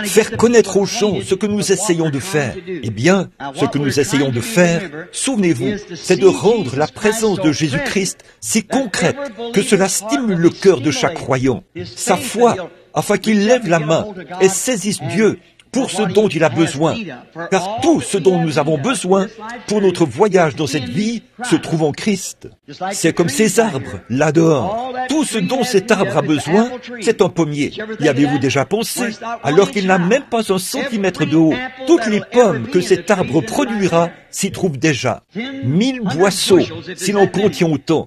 faire connaître aux gens ce que nous essayons de faire. Eh bien, ce que nous essayons de faire, souvenez-vous, c'est de rendre la présence de Jésus-Christ si concrète que cela stimule le cœur de chaque croyant, sa foi, afin qu'il lève la main et saisisse Dieu pour ce dont il a besoin, car tout ce dont nous avons besoin pour notre voyage dans cette vie se trouve en Christ. C'est comme ces arbres, là dehors. Tout ce dont cet arbre a besoin, c'est un pommier. Y avez-vous déjà pensé? Alors qu'il n'a même pas un centimètre de haut, toutes les pommes que cet arbre produira s'y trouvent déjà. 1000 boisseaux, si l'on contient autant.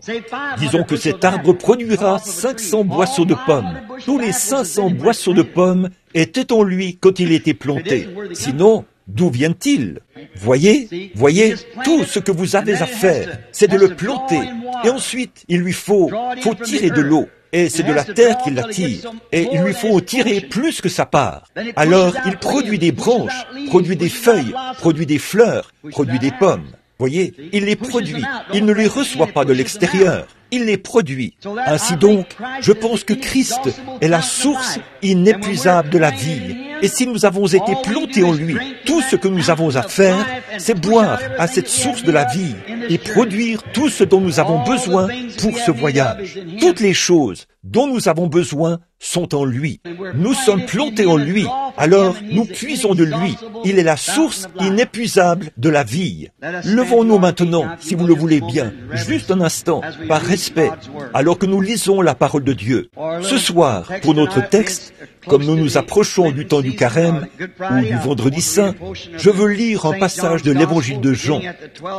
Disons que cet arbre produira 500 boisseaux de pommes. Tous les 500 boisseaux de pommes étaient en lui quand il était planté. Sinon, d'où viennent-ils? Voyez, tout ce que vous avez à faire, c'est de le planter. Et ensuite, il lui faut tirer de l'eau. Et c'est de la terre qui l'attire. Et il lui faut en tirer plus que sa part. Alors, il produit des branches, produit des feuilles, produit des fleurs, produit des pommes. Voyez, il les produit. Il ne les reçoit pas de l'extérieur. Il les produit. Ainsi donc, je pense que Christ est la source inépuisable de la vie. Et si nous avons été plantés en lui, tout ce que nous avons à faire, c'est boire à cette source de la vie et produire tout ce dont nous avons besoin pour ce voyage. Toutes les choses dont nous avons besoin sont en lui. Nous sommes plantés en lui, alors nous puisons de lui. Il est la source inépuisable de la vie. Levons-nous maintenant, si vous le voulez bien, juste un instant, par respect, alors que nous lisons la parole de Dieu. Ce soir, pour notre texte, comme nous nous approchons du temps du carême ou du vendredi saint, je veux lire un passage de l'évangile de Jean,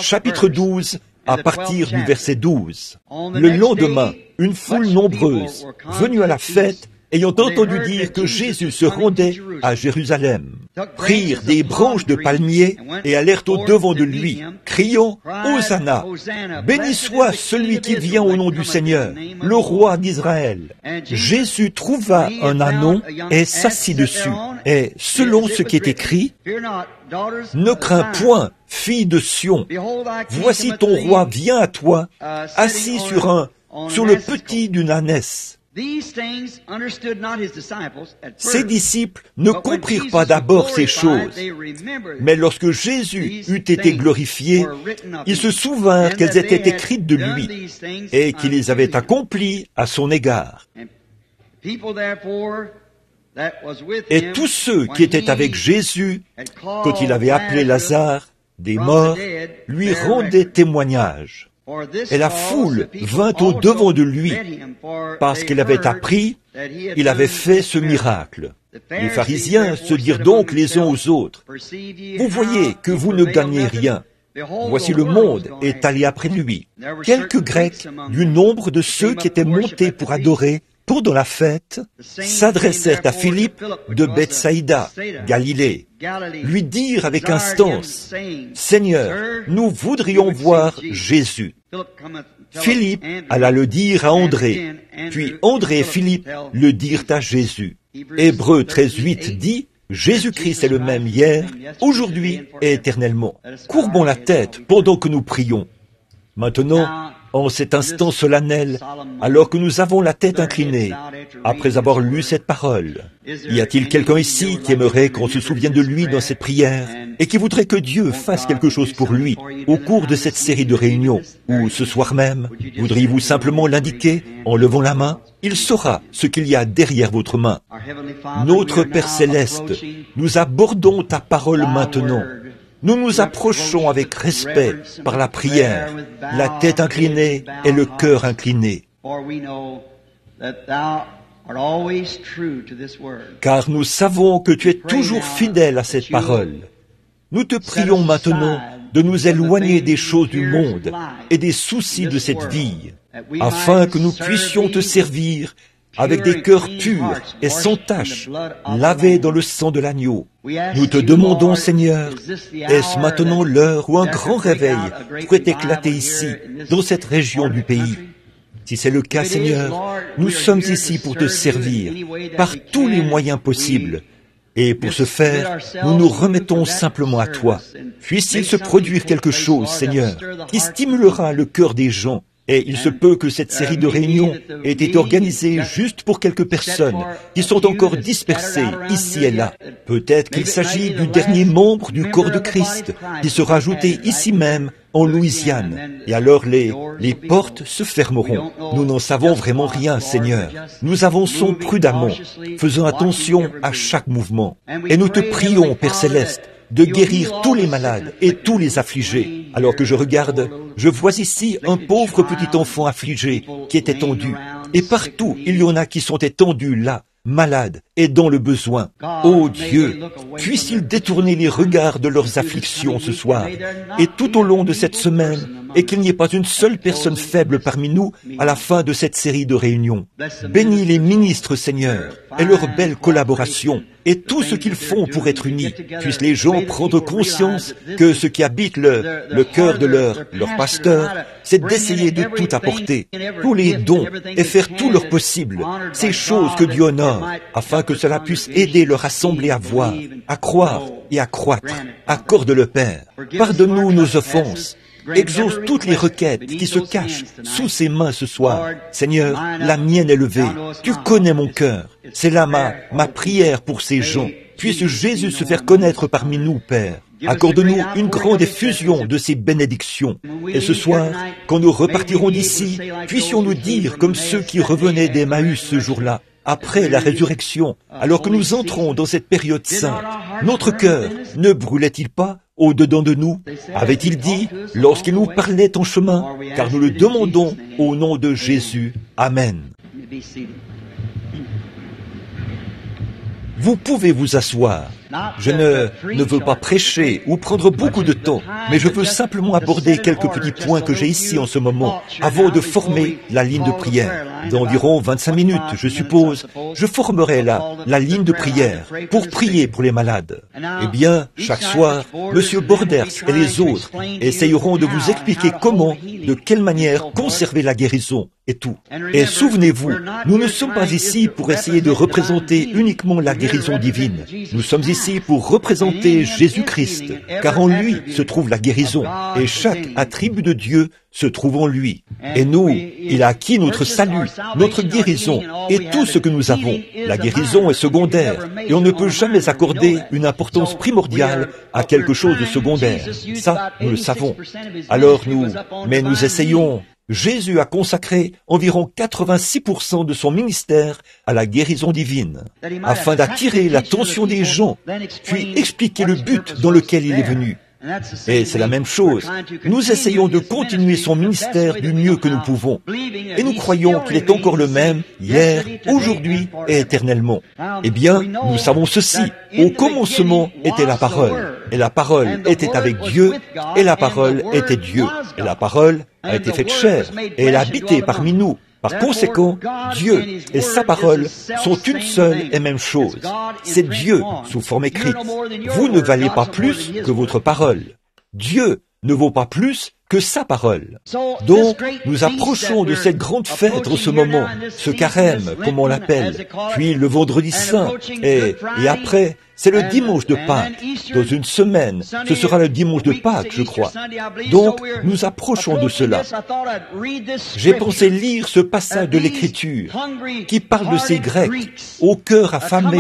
chapitre 12, à partir du verset 12. Le lendemain, une foule nombreuse, venue à la fête, ayant entendu dire que Jésus se rendait à Jérusalem, prirent des branches de palmier et allèrent au-devant de lui, criant « Hosanna ! Béni soit celui qui vient au nom du Seigneur, le roi d'Israël !» Jésus trouva un ânon et s'assit dessus. Et selon ce qui est écrit, « Ne crains point, fille de Sion, voici ton roi vient à toi, assis sur le petit d'une ânesse. » Ses disciples ne comprirent pas d'abord ces choses, mais lorsque Jésus eut été glorifié, ils se souvinrent qu'elles étaient écrites de lui et qu'il les avait accomplies à son égard. Et tous ceux qui étaient avec Jésus, quand il avait appelé Lazare des morts, lui rendaient témoignage. Et la foule vint au-devant de lui, parce qu'il avait appris, il avait fait ce miracle. Les pharisiens se dirent donc les uns aux autres, « Vous voyez que vous ne gagnez rien. Voici le monde est allé après lui. » Quelques Grecs, du nombre de ceux qui étaient montés pour adorer pendant la fête, s'adressèrent à Philippe de Bethsaïda, Galilée, lui dirent avec instance, « Seigneur, nous voudrions voir Jésus. » Philippe alla le dire à André, puis André et Philippe le dirent à Jésus. Hébreux 13:8 dit, Jésus-Christ est le même hier, aujourd'hui et éternellement. Courbons la tête pendant que nous prions. Maintenant, en cet instant solennel, alors que nous avons la tête inclinée, après avoir lu cette parole, y a-t-il quelqu'un ici qui aimerait qu'on se souvienne de lui dans cette prière et qui voudrait que Dieu fasse quelque chose pour lui au cours de cette série de réunions ou ce soir même? Voudriez-vous simplement l'indiquer en levant la main? Il saura ce qu'il y a derrière votre main. Notre Père Céleste, nous abordons ta parole maintenant. Nous nous approchons avec respect par la prière, la tête inclinée et le cœur incliné. Car nous savons que tu es toujours fidèle à cette parole. Nous te prions maintenant de nous éloigner des choses du monde et des soucis de cette vie, afin que nous puissions te servir avec des cœurs purs et sans tache, lavés dans le sang de l'agneau. Nous te demandons, Seigneur, est-ce maintenant l'heure où un grand réveil pourrait éclater ici, dans cette région du pays? Si c'est le cas, Seigneur, nous sommes ici pour te servir par tous les moyens possibles. Et pour ce faire, nous nous remettons simplement à toi. Puisse-t-il se produire quelque chose, Seigneur, qui stimulera le cœur des gens Et il se peut que cette série de réunions ait été organisée juste pour quelques personnes qui sont encore dispersées ici et là. Peut-être qu'il s'agit du dernier membre du corps de Christ qui sera ajouté ici même en Louisiane. Et alors les portes se fermeront. Nous n'en savons vraiment rien, Seigneur. Nous avançons prudemment, faisant attention à chaque mouvement. Et nous te prions, Père Céleste, de guérir tous les malades et tous les affligés. Alors que je regarde, je vois ici un pauvre petit enfant affligé qui est étendu. Et partout, il y en a qui sont étendus là, malades et dans le besoin. Ô Dieu, puisse-t-il détourner les regards de leurs afflictions ce soir et tout au long de cette semaine, et qu'il n'y ait pas une seule personne faible parmi nous à la fin de cette série de réunions. Bénis les ministres, Seigneur, et leur belle collaboration, et tout ce qu'ils font pour être unis. Puissent les gens prendre conscience que ce qui habite le cœur de leur pasteur, c'est d'essayer de tout apporter, tous les dons, et faire tout leur possible, ces choses que Dieu honore, afin que cela puisse aider leur assemblée à voir, à croire et à croître. Accorde-le, Père. Pardonne-nous nos offenses. Exauce toutes les requêtes qui se cachent sous ses mains ce soir. Seigneur, la mienne est levée. Tu connais mon cœur. C'est là ma prière pour ces gens. Puisse Jésus se faire connaître parmi nous, Père. Accorde-nous une grande effusion de ces bénédictions. Et ce soir, quand nous repartirons d'ici, puissions-nous dire comme ceux qui revenaient d'Emmaüs ce jour-là, après la résurrection, alors que nous entrons dans cette période sainte, notre cœur ne brûlait-il pas au-dedans de nous? Avait-il dit, lorsqu'il nous parlait en chemin, car nous le demandons au nom de Jésus. Amen. Vous pouvez vous asseoir. Je ne veux pas prêcher ou prendre beaucoup de temps, mais je veux simplement aborder quelques petits points que j'ai ici en ce moment, avant de former la ligne de prière. D'environ 25 minutes, je suppose, je formerai la ligne de prière pour prier pour les malades. Eh bien, chaque soir, M. Borders et les autres essayeront de vous expliquer comment, de quelle manière conserver la guérison et tout. Et souvenez-vous, nous ne sommes pas ici pour essayer de représenter uniquement la guérison divine. Nous sommes ici pour représenter Jésus-Christ, car en lui se trouve la guérison, et chaque attribut de Dieu se trouve en lui. Et nous, il a acquis notre salut, notre guérison, et tout ce que nous avons. La guérison est secondaire, et on ne peut jamais accorder une importance primordiale à quelque chose de secondaire. Ça, nous le savons. Alors nous essayons. Jésus a consacré environ 86% de son ministère à la guérison divine, afin d'attirer l'attention des gens, puis expliquer le but dans lequel il est venu. Et c'est la même chose. Nous essayons de continuer son ministère du mieux que nous pouvons. Et nous croyons qu'il est encore le même, hier, aujourd'hui et éternellement. Eh bien, nous savons ceci. Au commencement était la parole. Et la parole était avec Dieu, et la parole était Dieu. Et la parole a été faite chair, et elle a habité parmi nous. Par conséquent, Dieu et sa parole sont une seule et même chose. C'est Dieu sous forme écrite. Vous ne valez pas plus que votre parole. Dieu ne vaut pas plus que sa parole. Donc, nous approchons de cette grande fête en ce moment, ce carême, comme on l'appelle, puis le vendredi saint, et après, c'est le dimanche de Pâques. Dans une semaine, ce sera le dimanche de Pâques, je crois. Donc, nous approchons de cela. J'ai pensé lire ce passage de l'Écriture qui parle de ces Grecs au cœur affamé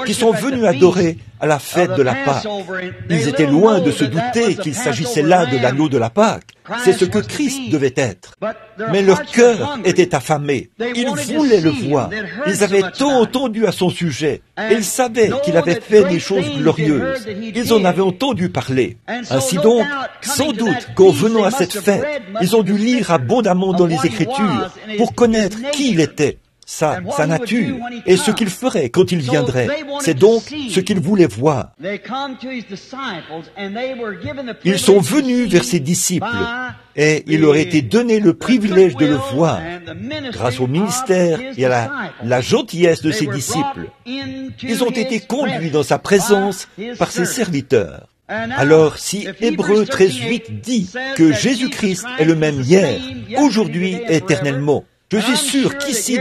qui sont venus adorer à la fête de la Pâque. Ils étaient loin de se douter qu'il s'agissait là de l'agneau de la Pâque. C'est ce que Christ devait être. Mais leur cœur était affamé. Ils voulaient le voir. Ils avaient tant entendu à son sujet. Ils savaient qu'il avait fait des choses glorieuses. Ils en avaient entendu parler. Ainsi donc, sans doute qu'en venant à cette fête, ils ont dû lire abondamment dans les Écritures pour connaître qui il était, sa nature, et ce qu'il ferait quand il viendrait. C'est donc ce qu'ils voulaient voir. Ils sont venus vers ses disciples, et il leur a été donné le privilège de le voir, grâce au ministère et à la gentillesse de ses disciples. Ils ont été conduits dans sa présence par ses serviteurs. Alors, si Hébreux 13:8 dit que Jésus-Christ est le même hier, aujourd'hui et éternellement, je suis sûr qu'ici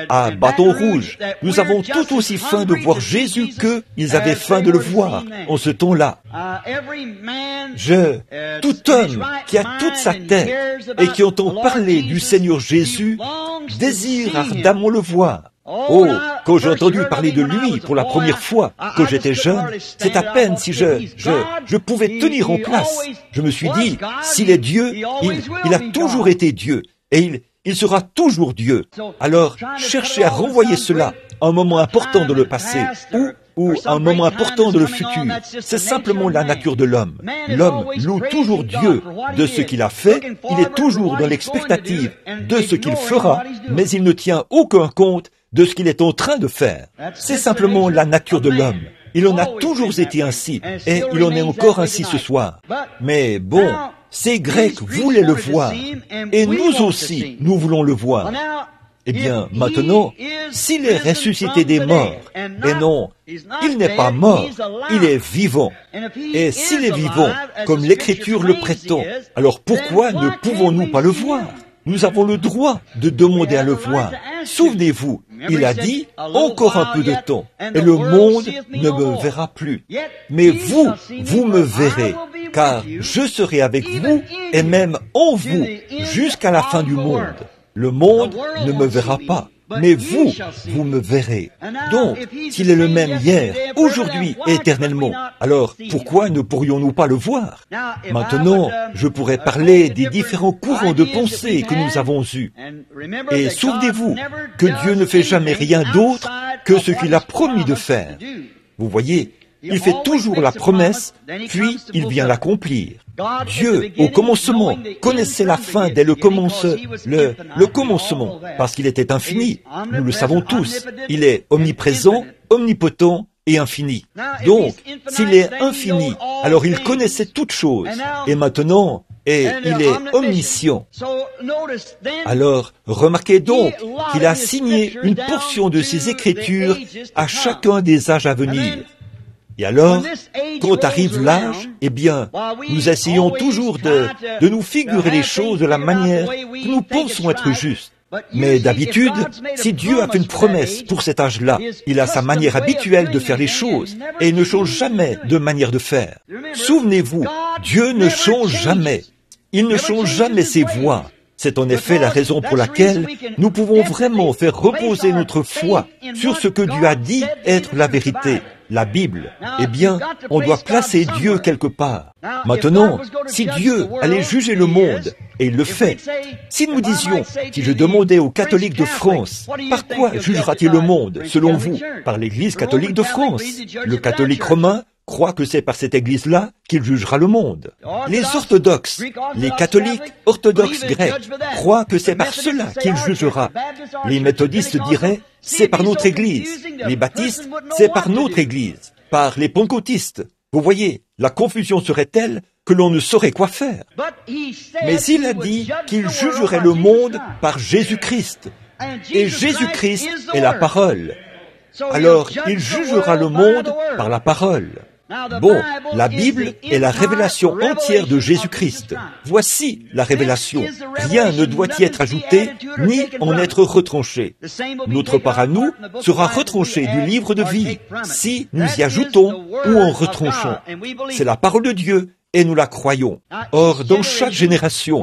à Bâton Rouge, nous avons tout aussi faim de voir Jésus qu'ils avaient faim de le voir en ce temps-là. Tout homme qui a toute sa tête et qui entend parler du Seigneur Jésus désire ardemment le voir. Oh, quand j'ai entendu parler de lui pour la première fois, quand j'étais jeune, c'est à peine si je pouvais tenir en place. Je me suis dit, s'il est Dieu, il a toujours été Dieu, et il sera toujours Dieu. Alors, cherchez à renvoyer cela à un moment important de le passé, ou à un moment important de le futur. C'est simplement la nature de l'homme. L'homme loue toujours Dieu de ce qu'il a fait, il est toujours dans l'expectative de ce qu'il fera, mais il ne tient aucun compte de ce qu'il est en train de faire. C'est simplement la nature de l'homme. Il en a toujours été ainsi, et il en est encore ainsi ce soir. Mais bon, ces Grecs voulaient le voir, et nous aussi, nous voulons le voir. Eh bien, maintenant, s'il est ressuscité des morts, et non, il n'est pas mort, il est vivant. Et s'il est vivant, comme l'Écriture le prétend, alors pourquoi ne pouvons-nous pas le voir? Nous avons le droit de demander à le voir. Souvenez-vous, il a dit, encore un peu de temps, et le monde ne me verra plus. Mais vous me verrez, car je serai avec vous, et même en vous, jusqu'à la fin du monde. Le monde ne me verra pas, mais vous me verrez. Donc, s'il est le même hier, aujourd'hui et éternellement, alors pourquoi ne pourrions-nous pas le voir? Maintenant, je pourrais parler des différents courants de pensée que nous avons eus. Et souvenez-vous que Dieu ne fait jamais rien d'autre que ce qu'il a promis de faire. Vous voyez, il fait toujours la promesse, puis il vient l'accomplir. Dieu, au commencement, connaissait la fin dès le commencement, parce qu'il était infini. Nous le savons tous. Il est omniprésent, omnipotent et infini. Donc, s'il est infini, alors il connaissait toutes choses. Et maintenant, il est omniscient. Alors, remarquez donc qu'il a signé une portion de ses Écritures à chacun des âges à venir. Et alors, quand arrive l'âge, eh bien, nous essayons toujours de nous figurer les choses de la manière que nous pensons être juste. Mais d'habitude, si Dieu a fait une promesse pour cet âge-là, il a sa manière habituelle de faire les choses, et il ne change jamais de manière de faire. Souvenez-vous, Dieu ne change jamais. Il ne change jamais ses voies. C'est en effet la raison pour laquelle nous pouvons vraiment faire reposer notre foi sur ce que Dieu a dit être la vérité, la Bible. Eh bien, on doit placer Dieu quelque part. Maintenant, si Dieu allait juger le monde, et il le fait, si nous disions, si je demandais aux catholiques de France, par quoi jugera-t-il le monde, selon vous? Par l'Église catholique de France. Le catholique romain croit que c'est par cette Église-là qu'il jugera le monde. Les orthodoxes, les catholiques orthodoxes grecs, croient que c'est par cela qu'il jugera. Les méthodistes diraient, c'est par notre Église. Les baptistes, c'est par notre Église. Par les pentecôtistes. Vous voyez, la confusion serait telle que l'on ne saurait quoi faire. Mais il a dit qu'il jugerait le monde par Jésus-Christ. Et Jésus-Christ est la parole. Alors, il jugera le monde par la parole. Bon, la Bible est la révélation entière de Jésus-Christ. Voici la révélation. Rien ne doit y être ajouté, ni en être retranché. Notre part à nous sera retranchée du livre de vie, si nous y ajoutons ou en retranchons. C'est la parole de Dieu, et nous la croyons. Or, dans chaque génération,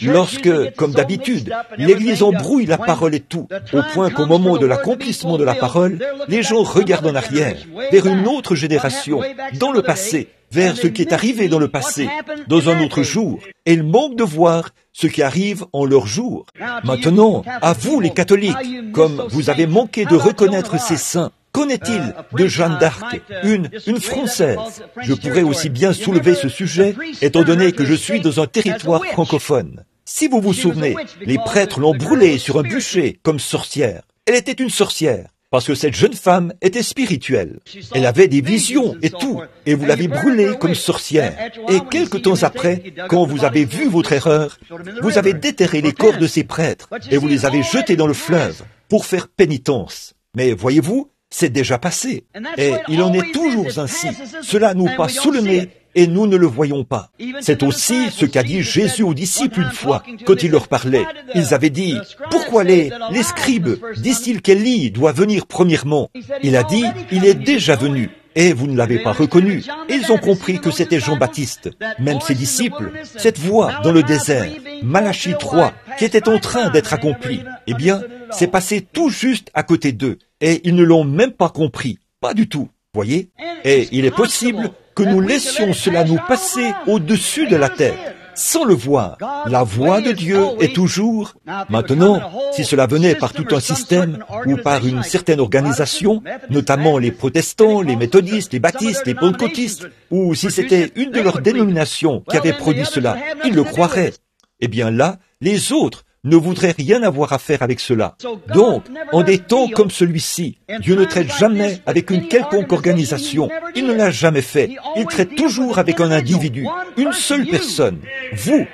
lorsque, comme d'habitude, l'Église embrouille la parole et tout, au point qu'au moment de l'accomplissement de la parole, les gens regardent en arrière, vers une autre génération, dans le passé, vers ce qui est arrivé dans le passé, dans un autre jour, et ils manquent de voir ce qui arrive en leur jour. Maintenant, à vous les catholiques, comme vous avez manqué de reconnaître ces saints, qu'en est-il de Jeanne d'Arc, une Française? Je pourrais aussi bien soulever ce sujet, étant donné que je suis dans un territoire francophone. Si vous vous souvenez, les prêtres l'ont brûlée sur un bûcher comme sorcière. Elle était une sorcière, parce que cette jeune femme était spirituelle. Elle avait des visions et tout, et vous l'avez brûlée comme sorcière. Et quelque temps après, quand vous avez vu votre erreur, vous avez déterré les corps de ces prêtres, et vous les avez jetés dans le fleuve, pour faire pénitence. Mais voyez-vous, c'est déjà passé. Et il en est toujours ainsi. Cela nous passe sous le nez et nous ne le voyons pas. C'est aussi ce qu'a dit Jésus aux disciples une fois, quand il leur parlait. Ils avaient dit, « Pourquoi les scribes disent-ils qu'Élie doit venir premièrement ?» Il a dit, « Il est déjà venu. » Et vous ne l'avez pas reconnu. Et ils ont compris que c'était Jean-Baptiste. Même ses disciples, cette voix dans le désert, Malachie 3, qui était en train d'être accomplie, eh bien, c'est passé tout juste à côté d'eux. Et ils ne l'ont même pas compris. Pas du tout. Voyez? Et il est possible que nous laissions cela nous passer au-dessus de la tête, sans le voir. La voix de Dieu est toujours... Maintenant, si cela venait par tout un système ou par une certaine organisation, notamment les protestants, les méthodistes, les baptistes, les pentecôtistes, ou si c'était une de leurs dénominations qui avait produit cela, ils le croiraient. Eh bien là, les autres ne voudraient rien avoir à faire avec cela. Donc, en des temps comme celui-ci, Dieu ne traite jamais avec une quelconque organisation. Il ne l'a jamais fait. Il traite toujours avec un individu, une seule personne. Vous,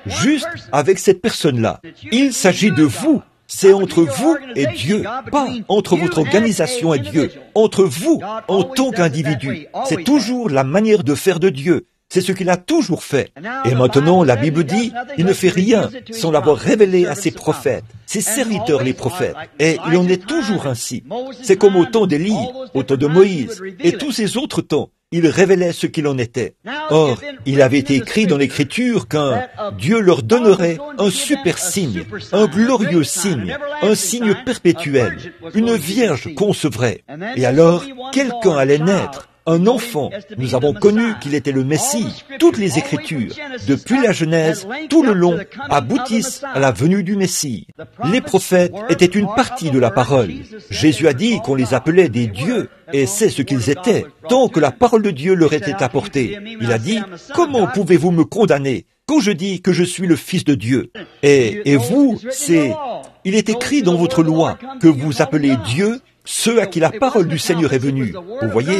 juste avec cette personne-là. Il s'agit de vous. C'est entre vous et Dieu, pas entre votre organisation et Dieu. Entre vous, en tant qu'individu. C'est toujours la manière de faire de Dieu. C'est ce qu'il a toujours fait. Et maintenant, la Bible dit, il ne fait rien sans l'avoir révélé à ses prophètes, ses serviteurs les prophètes. Et il en est toujours ainsi. C'est comme au temps d'Élie, au temps de Moïse, et tous ces autres temps. Il révélait ce qu'il en était. Or, il avait été écrit dans l'Écriture qu'un Dieu leur donnerait un super signe, un glorieux signe, un signe perpétuel. Une vierge concevrait. Et alors, quelqu'un allait naître. Un enfant, nous avons connu qu'il était le Messie. Toutes les Écritures, depuis la Genèse, tout le long, aboutissent à la venue du Messie. Les prophètes étaient une partie de la parole. Jésus a dit qu'on les appelait des dieux, et c'est ce qu'ils étaient, tant que la parole de Dieu leur était apportée. Il a dit, « Comment pouvez-vous me condamner quand je dis que je suis le Fils de Dieu ?» Et vous, il est écrit dans votre loi que vous appelez Dieu ceux à qui la parole du Seigneur est venue. Vous voyez,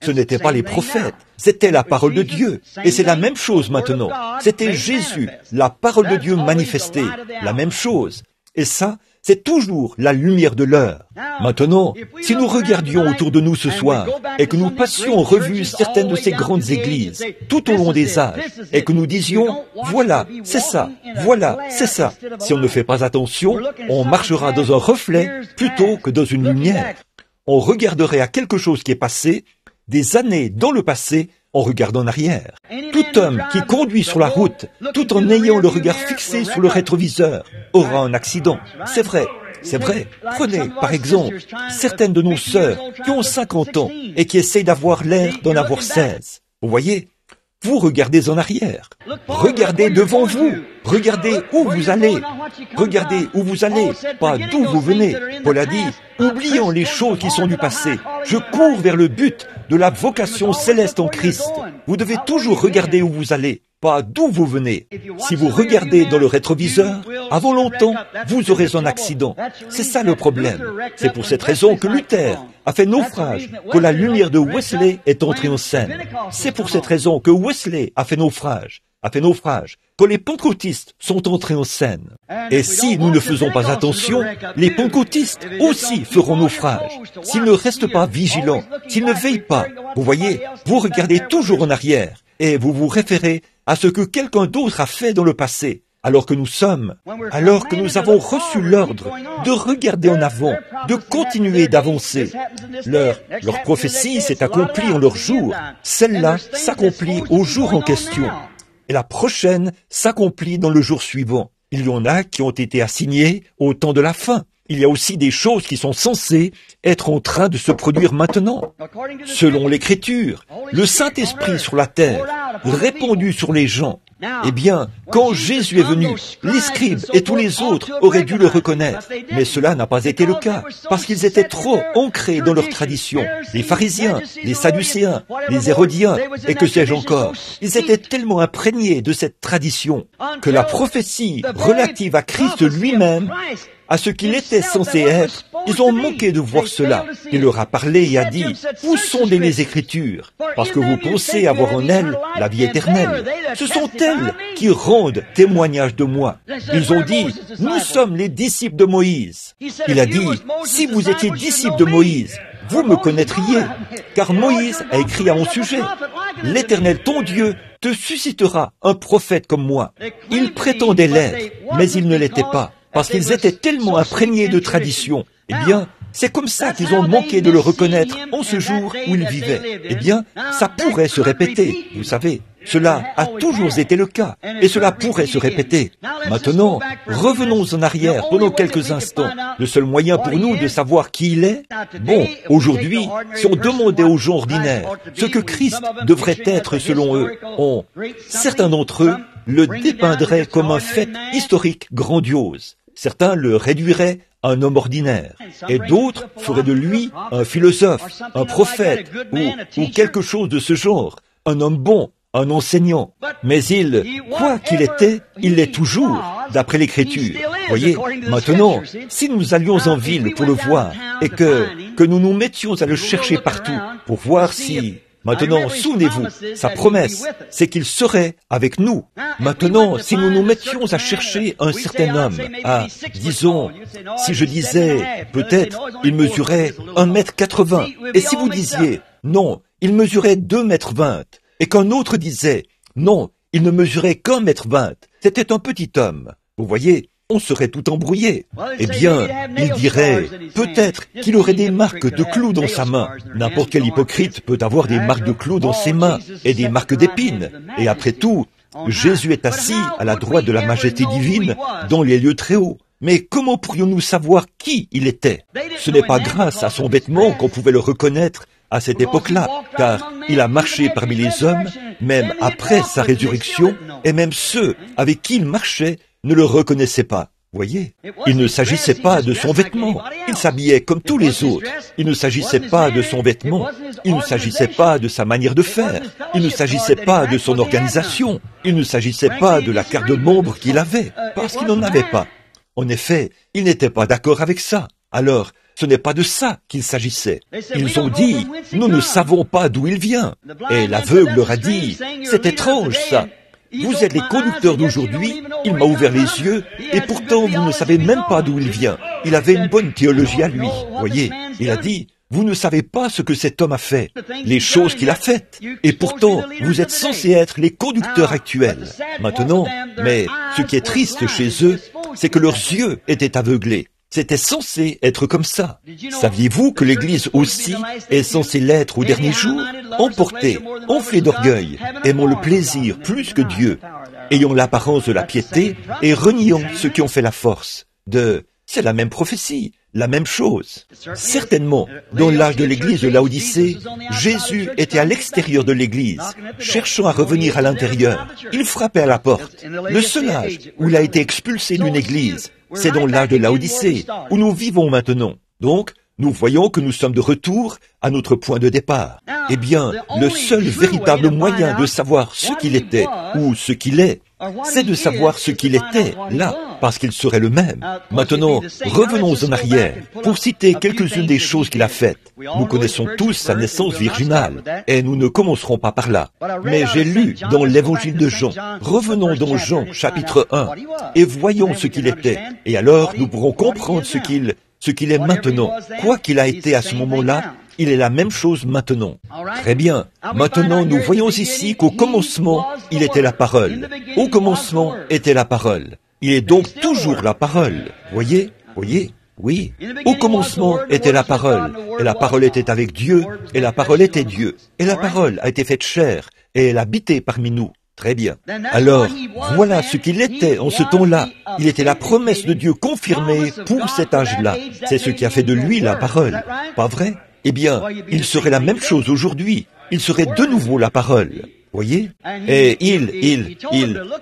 ce n'étaient pas les prophètes, c'était la parole de Dieu. Et c'est la même chose maintenant. C'était Jésus, la parole de Dieu manifestée, la même chose. Et ça, c'est toujours la lumière de l'heure. Maintenant, si nous regardions autour de nous ce soir et que nous passions en revue certaines de ces grandes églises tout au long des âges et que nous disions, voilà, c'est ça, voilà, c'est ça. Si on ne fait pas attention, on marchera dans un reflet plutôt que dans une lumière. On regarderait à quelque chose qui est passé, des années dans le passé, on regarde en arrière. Tout homme qui conduit sur la route, tout en ayant le regard fixé sur le rétroviseur, aura un accident. C'est vrai, c'est vrai. Prenez, par exemple, certaines de nos sœurs qui ont 50 ans et qui essayent d'avoir l'air d'en avoir 16. Vous voyez ? Vous regardez en arrière. Regardez devant vous. Regardez où vous allez. Regardez où vous allez, pas d'où vous venez. Paul a dit, oublions les choses qui sont du passé. Je cours vers le but de la vocation céleste en Christ. Vous devez toujours regarder où vous allez, pas d'où vous venez. Si vous regardez dans le rétroviseur, avant longtemps, vous aurez un accident. C'est ça le problème. C'est pour cette raison que Luther a fait naufrage, que la lumière de Wesley est entrée en scène. C'est pour cette raison que Wesley a fait naufrage, quand les pentecôtistes sont entrés en scène. Et si nous ne faisons pas attention, les pentecôtistes aussi feront naufrage. S'ils ne restent pas vigilants, s'ils ne veillent pas, vous voyez, vous regardez toujours en arrière et vous vous référez à ce que quelqu'un d'autre a fait dans le passé, alors que nous avons reçu l'ordre de regarder en avant, de continuer d'avancer. Leur prophétie s'est accomplie en leur jour. Celle-là s'accomplit au jour en question. Et la prochaine s'accomplit dans le jour suivant. Il y en a qui ont été assignés au temps de la fin. Il y a aussi des choses qui sont censées être en train de se produire maintenant. Selon l'Écriture, le Saint-Esprit sur la terre, répandu sur les gens. Eh bien, quand Jésus est venu, les scribes et tous les autres auraient dû le reconnaître. Mais cela n'a pas été le cas, parce qu'ils étaient trop ancrés dans leur tradition. Les pharisiens, les sadducéens, les hérodiens, et que sais-je encore. Ils étaient tellement imprégnés de cette tradition que la prophétie relative à Christ lui-même, à ce qu'il était censé être, ils ont manqué de voir cela. Il leur a parlé et a dit, « Où sont les Écritures ? Parce que vous pensez avoir en elles la vie éternelle. Ce sont elles qui rendent témoignage de moi. » Ils ont dit, « Nous sommes les disciples de Moïse. » Il a dit, « Si vous étiez disciples de Moïse, vous me connaîtriez, car Moïse a écrit à mon sujet. L'Éternel, ton Dieu, te suscitera un prophète comme moi. Ils prétendaient l'être, mais ils ne l'étaient pas, parce qu'ils étaient tellement imprégnés de tradition. Eh bien, c'est comme ça qu'ils ont manqué de le reconnaître en ce jour où ils vivaient. Eh bien, ça pourrait se répéter, vous savez. Cela a toujours été le cas, et cela pourrait se répéter. Maintenant, revenons en arrière pendant quelques instants. Le seul moyen pour nous de savoir qui il est, bon, aujourd'hui, si on demandait aux gens ordinaires ce que Christ devrait être selon eux, certains d'entre eux le dépeindraient comme un fait historique grandiose. Certains le réduiraient à un homme ordinaire, et d'autres feraient de lui un philosophe, un prophète, ou quelque chose de ce genre, un homme bon, un enseignant. Mais quoi qu'il était, il l'est toujours, d'après l'Écriture. Voyez, maintenant, si nous allions en ville pour le voir, et que nous nous mettions à le chercher partout, pour voir si... Maintenant, souvenez-vous, sa promesse, c'est qu'il serait avec nous. Maintenant, si nous nous mettions à chercher un certain homme, disons, si je disais, peut-être, il mesurait 1,80 m, et si vous disiez, non, il mesurait 2,20 m, et qu'un autre disait, non, il ne mesurait qu'1,20 m, c'était un petit homme. Vous voyez, on serait tout embrouillé. Eh bien, il dirait, peut-être qu'il aurait des marques de clous dans sa main. N'importe quel hypocrite peut avoir des marques de clous dans ses mains et des marques d'épines. Et après tout, Jésus est assis à la droite de la majesté divine dans les lieux très hauts. Mais comment pourrions-nous savoir qui il était? Ce n'est pas grâce à son vêtement qu'on pouvait le reconnaître à cette époque-là, car il a marché parmi les hommes, même après sa résurrection, et même ceux avec qui il marchait ne le reconnaissait pas. Voyez, il ne s'agissait pas de son vêtement. Il s'habillait comme tous les autres. Il ne s'agissait pas de son vêtement. Il ne s'agissait pas de sa manière de faire. Il ne s'agissait pas de son organisation. Il ne s'agissait pas de la carte de membre qu'il avait, parce qu'il n'en avait pas. En effet, il n'était pas d'accord avec ça. Alors, ce n'est pas de ça qu'il s'agissait. Ils ont dit, nous ne savons pas d'où il vient. Et l'aveugle leur a dit, c'est étrange ça. Vous êtes les conducteurs d'aujourd'hui, il m'a ouvert les yeux, et pourtant vous ne savez même pas d'où il vient. Il avait une bonne théologie à lui, voyez. Il a dit, vous ne savez pas ce que cet homme a fait, les choses qu'il a faites, et pourtant vous êtes censés être les conducteurs actuels. Maintenant, mais ce qui est triste chez eux, c'est que leurs yeux étaient aveuglés. C'était censé être comme ça. Saviez-vous que l'Église aussi est censée l'être au dernier jour? Emportée, enflée d'orgueil, aimant le plaisir plus que Dieu, ayant l'apparence de la piété et reniant ceux qui ont fait la force. C'est la même prophétie, la même chose. Certainement, dans l'âge de l'Église de Laodicée, Jésus était à l'extérieur de l'Église, cherchant à revenir à l'intérieur. Il frappait à la porte. Le seul âge où il a été expulsé d'une Église, c'est dans l'âge de Laodicée, où nous vivons maintenant. Donc, nous voyons que nous sommes de retour à notre point de départ. Eh bien, le seul véritable moyen de savoir ce qu'il était, ou ce qu'il est, c'est de savoir ce qu'il était, là, parce qu'il serait le même. Maintenant, revenons en arrière, pour citer quelques-unes des choses qu'il a faites. Nous connaissons tous sa naissance virginale, et nous ne commencerons pas par là. Mais j'ai lu dans l'évangile de Jean, revenons dans Jean, chapitre 1, et voyons ce qu'il était, et alors nous pourrons comprendre ce qu'il est maintenant. Quoi qu'il a été à ce moment-là, il est la même chose maintenant. Très bien. Maintenant, nous voyons ici qu'au commencement, il était la parole. Au commencement était la parole. Il est donc toujours la parole. Voyez? Oui. Au commencement était la parole. Et la parole était avec Dieu. Et la parole était Dieu. Et la parole a été faite chair. Et elle habitait parmi nous. Très bien. Alors, voilà ce qu'il était en ce temps-là. Il était la promesse de Dieu confirmée pour cet âge-là. C'est ce qui a fait de lui la parole. Pas vrai? Eh bien, il serait la même chose aujourd'hui. Il serait de nouveau la parole. Voyez? Et il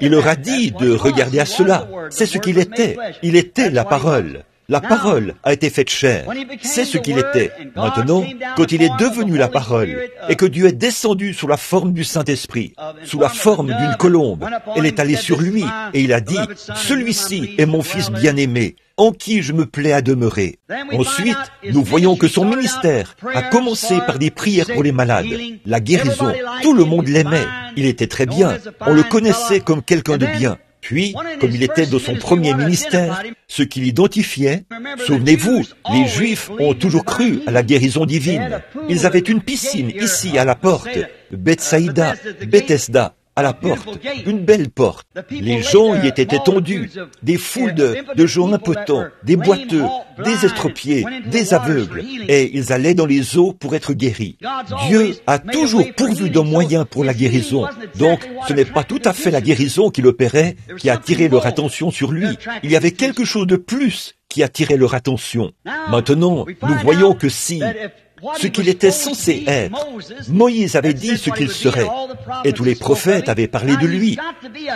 leur a dit de regarder à cela. C'est ce qu'il était. Il était la parole. La parole a été faite chair. C'est ce qu'il était. Maintenant, quand il est devenu la parole, et que Dieu est descendu sous la forme du Saint-Esprit, sous la forme d'une colombe, elle est allée sur lui, et il a dit, « Celui-ci est mon Fils bien-aimé, en qui je me plais à demeurer. » Ensuite, nous voyons que son ministère a commencé par des prières pour les malades, la guérison. Tout le monde l'aimait. Il était très bien. On le connaissait comme quelqu'un de bien. Puis, comme il était dans son premier ministère, ce qui l'identifiait, souvenez-vous, les Juifs ont toujours cru à la guérison divine. Ils avaient une piscine ici à la porte, Bethsaïda, Bethesda, à la porte, une belle porte. Les gens y étaient étendus, des foules de gens impotents, des boiteux, des estropiés, des aveugles, et ils allaient dans les eaux pour être guéris. Dieu a toujours pourvu d'un moyen pour la guérison, donc ce n'est pas tout à fait la guérison qu'il opérait qui a attiré leur attention sur lui. Il y avait quelque chose de plus qui attirait leur attention. Maintenant, nous voyons que si ce qu'il était censé être, Moïse avait dit ce qu'il serait, et tous les prophètes avaient parlé de lui,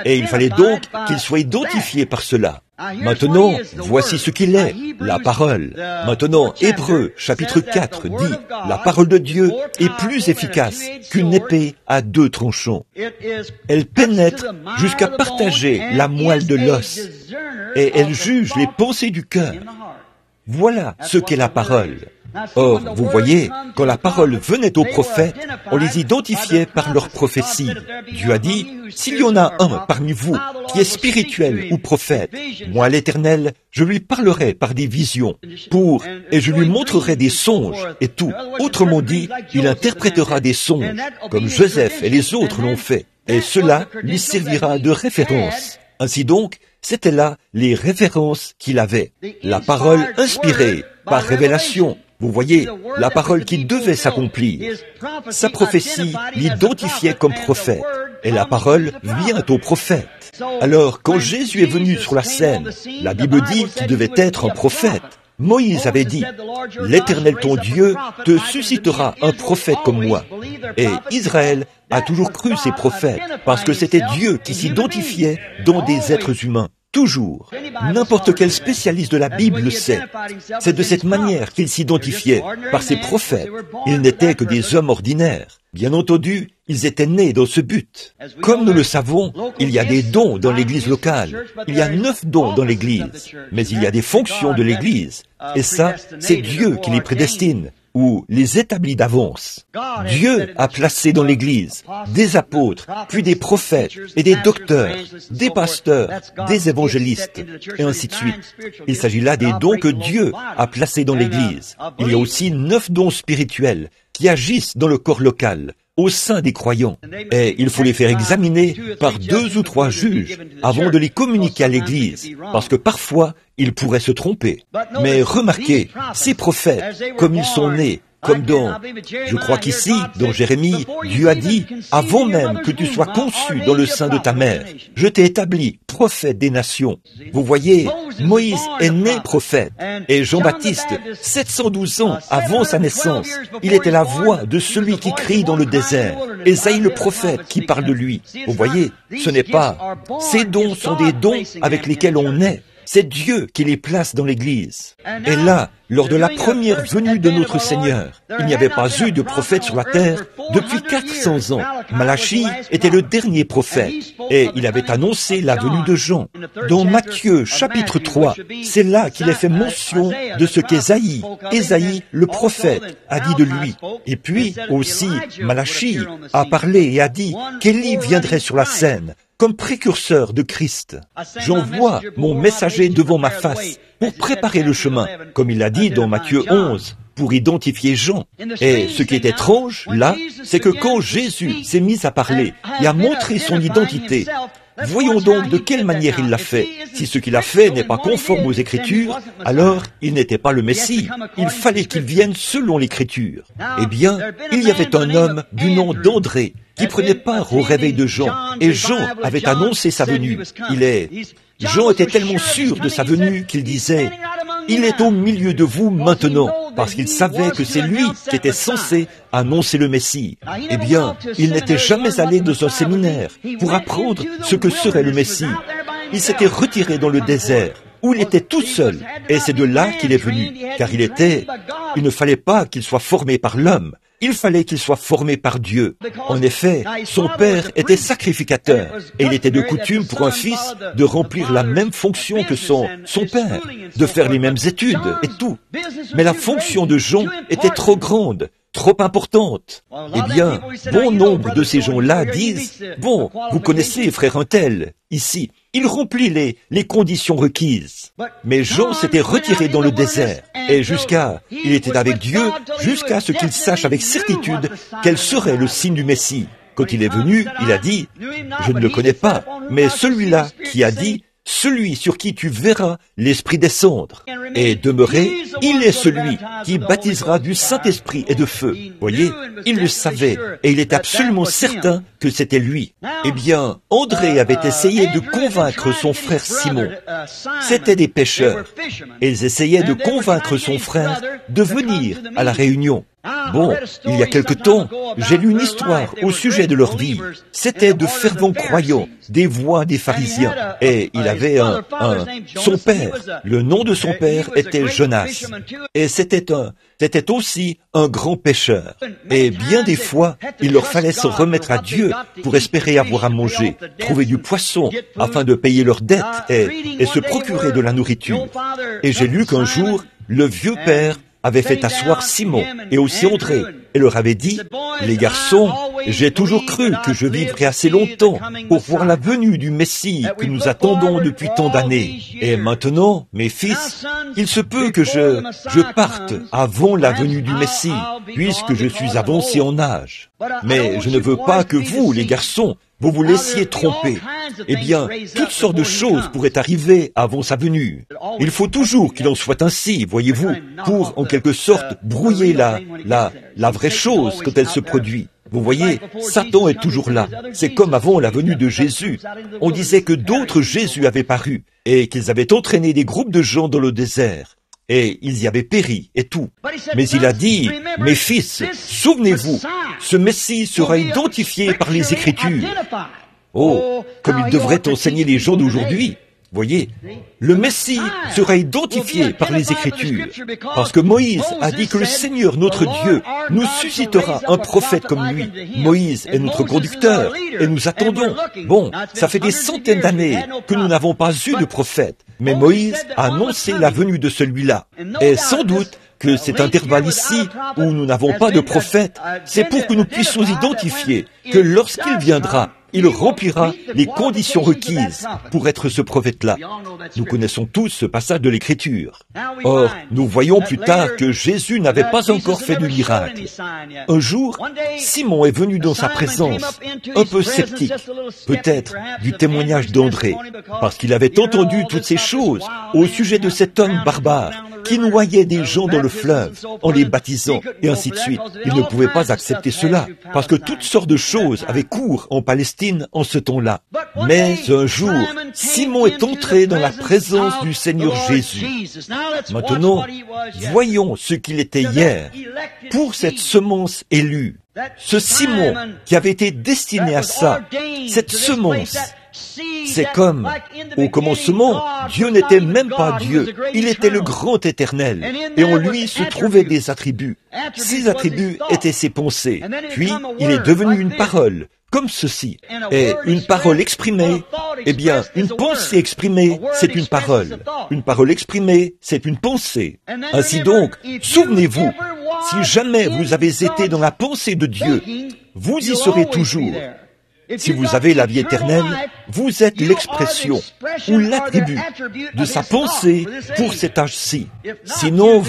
et il fallait donc qu'il soit identifié par cela. Maintenant, voici ce qu'il est, la parole. Maintenant, Hébreux, chapitre 4, dit, la parole de Dieu est plus efficace qu'une épée à 2 tranchants. Elle pénètre jusqu'à partager la moelle de l'os, et elle juge les pensées du cœur. Voilà ce qu'est la parole. Or, vous voyez, quand la parole venait aux prophètes, on les identifiait par leur prophétie. Dieu a dit, s'il y en a un parmi vous qui est spirituel ou prophète, moi l'Éternel, je lui parlerai par des visions, et je lui montrerai des songes et tout. Autrement dit, il interprétera des songes, comme Joseph et les autres l'ont fait, et cela lui servira de référence. Ainsi donc, c'étaient là les références qu'il avait. La parole inspirée par révélation. Vous voyez, la parole qui devait s'accomplir. Sa prophétie l'identifiait comme prophète, et la parole vient au prophète. Alors, quand Jésus est venu sur la scène, la Bible dit qu'il devait être un prophète. Moïse avait dit, « L'Éternel ton Dieu te suscitera un prophète comme moi. » Et Israël a toujours cru ces prophètes, parce que c'était Dieu qui s'identifiait dans des êtres humains. Toujours. N'importe quel spécialiste de la Bible le sait. C'est de cette manière qu'il s'identifiait, par ses prophètes. Ils n'étaient que des hommes ordinaires. Bien entendu, ils étaient nés dans ce but. Comme nous le savons, il y a des dons dans l'Église locale. Il y a 9 dons dans l'Église. Mais il y a des fonctions de l'Église. Et ça, c'est Dieu qui les prédestine, ou les établit d'avance. Dieu a placé dans l'Église des apôtres, puis des prophètes et des docteurs, des pasteurs, des évangélistes, et ainsi de suite. Il s'agit là des dons que Dieu a placés dans l'Église. Il y a aussi 9 dons spirituels qui agissent dans le corps local, au sein des croyants. Et il faut les faire examiner par 2 ou 3 juges avant de les communiquer à l'Église, parce que parfois, ils pourraient se tromper. Mais remarquez, ces prophètes, comme ils sont nés, comme je crois qu'ici, dans Jérémie, Dieu a dit, avant même que tu sois conçu dans le sein de ta mère, je t'ai établi prophète des nations. Vous voyez, Moïse est né prophète, et Jean-Baptiste, 712 ans avant sa naissance, il était la voix de celui qui crie dans le désert, Ésaïe le prophète qui parle de lui. Vous voyez, ce n'est pas, ces dons sont des dons avec lesquels on naît. C'est Dieu qui les place dans l'Église. Et là, lors de la première venue de notre Seigneur, il n'y avait pas eu de prophète sur la terre depuis 400 ans. Malachie était le dernier prophète, et il avait annoncé la venue de Jean. Dans Matthieu, chapitre 3, c'est là qu'il est fait mention de ce qu'Ésaïe, le prophète, a dit de lui. Et puis, aussi, Malachie a parlé et a dit qu'Élie viendrait sur la scène, comme précurseur de Christ. J'envoie mon messager devant ma face pour préparer le chemin, comme il l'a dit dans Matthieu 11, pour identifier Jean. Et ce qui est étrange, là, c'est que quand Jésus s'est mis à parler et à montrer son identité, voyons donc de quelle manière il l'a fait. Si ce qu'il a fait n'est pas conforme aux Écritures, alors il n'était pas le Messie. Il fallait qu'il vienne selon l'Écriture. Eh bien, il y avait un homme du nom d'André qui prenait part au réveil de Jean, et Jean avait annoncé sa venue. Jean était tellement sûr de sa venue qu'il disait, « Il est au milieu de vous maintenant », parce qu'il savait que c'est lui qui était censé annoncer le Messie. Eh bien, il n'était jamais allé dans un séminaire pour apprendre ce que serait le Messie. Il s'était retiré dans le désert, où il était tout seul, et c'est de là qu'il est venu, car il ne fallait pas qu'il soit formé par l'homme. Il fallait qu'il soit formé par Dieu. En effet, son père était sacrificateur, et il était de coutume pour un fils de remplir la même fonction que son père, de faire les mêmes études et tout. Mais la fonction de Jean était trop grande, trop importante. Eh bien, bon nombre de ces gens-là disent, « Bon, vous connaissez frère un tel, ici, il remplit les conditions requises. Mais Jean s'était retiré dans le désert, et il était avec Dieu jusqu'à ce qu'il sache avec certitude quel serait le signe du Messie. Quand il est venu, il a dit, je ne le connais pas, mais celui-là qui a dit, celui sur qui tu verras l'Esprit descendre et demeurer, il est celui qui baptisera du Saint-Esprit et de feu. Voyez, il le savait et il est absolument certain que c'était lui. Eh bien, André avait essayé de convaincre son frère Simon. C'étaient des pêcheurs. Ils essayaient de convaincre son frère de venir à la réunion. Bon, il y a quelque temps, j'ai lu une histoire au sujet de leur vie. C'était de fervents croyants, des voix des pharisiens. Et il avait son père. Le nom de son père était Jonas. Et c'était aussi un grand pécheur. Et bien des fois, il leur fallait se remettre à Dieu pour espérer avoir à manger, trouver du poisson afin de payer leurs dettes et se procurer de la nourriture. Et j'ai lu qu'un jour, le vieux père avait fait asseoir Simon et aussi André et leur avait dit, « Les garçons, j'ai toujours cru que je vivrais assez longtemps pour voir la venue du Messie que nous attendons depuis tant d'années. Et maintenant, mes fils, il se peut que je parte avant la venue du Messie, puisque je suis avancé en âge. Mais je ne veux pas que vous, les garçons, vous vous laissiez tromper. Eh bien, toutes sortes de choses pourraient arriver avant sa venue. Il faut toujours qu'il en soit ainsi, voyez-vous, pour, en quelque sorte, brouiller la vraie chose quand elle se produit. Vous voyez, Satan est toujours là. C'est comme avant la venue de Jésus. On disait que d'autres Jésus avaient paru et qu'ils avaient entraîné des groupes de gens dans le désert. Et ils y avaient péri et tout. Mais il a dit, « Mes fils, souvenez-vous, ce Messie sera identifié par les Écritures. » Oh, comme il devrait enseigner les gens d'aujourd'hui. Voyez, le Messie sera identifié par les Écritures, parce que Moïse a dit que le Seigneur, notre Dieu, nous suscitera un prophète comme lui. Moïse est notre conducteur, et nous attendons. Bon, ça fait des centaines d'années que nous n'avons pas eu de prophète, mais Moïse a annoncé la venue de celui-là. Et sans doute que cet intervalle ici, où nous n'avons pas de prophète, c'est pour que nous puissions identifier que lorsqu'il viendra, il remplira les conditions requises pour être ce prophète-là. Nous connaissons tous ce passage de l'Écriture. Or, nous voyons plus tard que Jésus n'avait pas encore fait de miracle. Un jour, Simon est venu dans sa présence, un peu sceptique, peut-être du témoignage d'André, parce qu'il avait entendu toutes ces choses au sujet de cet homme barbare qui noyait des gens dans le fleuve en les baptisant, et ainsi de suite. Il ne pouvait pas accepter cela, parce que toutes sortes de choses avaient cours en Palestine en ce temps-là. Mais un jour, Simon est entré dans la présence du Seigneur Jésus. Maintenant, voyons ce qu'il était hier pour cette semence élue. Ce Simon qui avait été destiné à ça, cette semence. C'est comme, au commencement, Dieu n'était même pas Dieu, il était le grand éternel, et en lui se trouvaient des attributs. Ces attributs étaient ses pensées, puis il est devenu une parole, comme ceci. Et une parole exprimée, eh bien, une pensée exprimée, c'est une parole. Une parole exprimée, c'est une pensée. Ainsi donc, souvenez-vous, si jamais vous avez été dans la pensée de Dieu, vous y serez toujours. Si vous avez la vie éternelle, vous êtes l'expression ou l'attribut de sa pensée pour cet âge-ci. Sinon,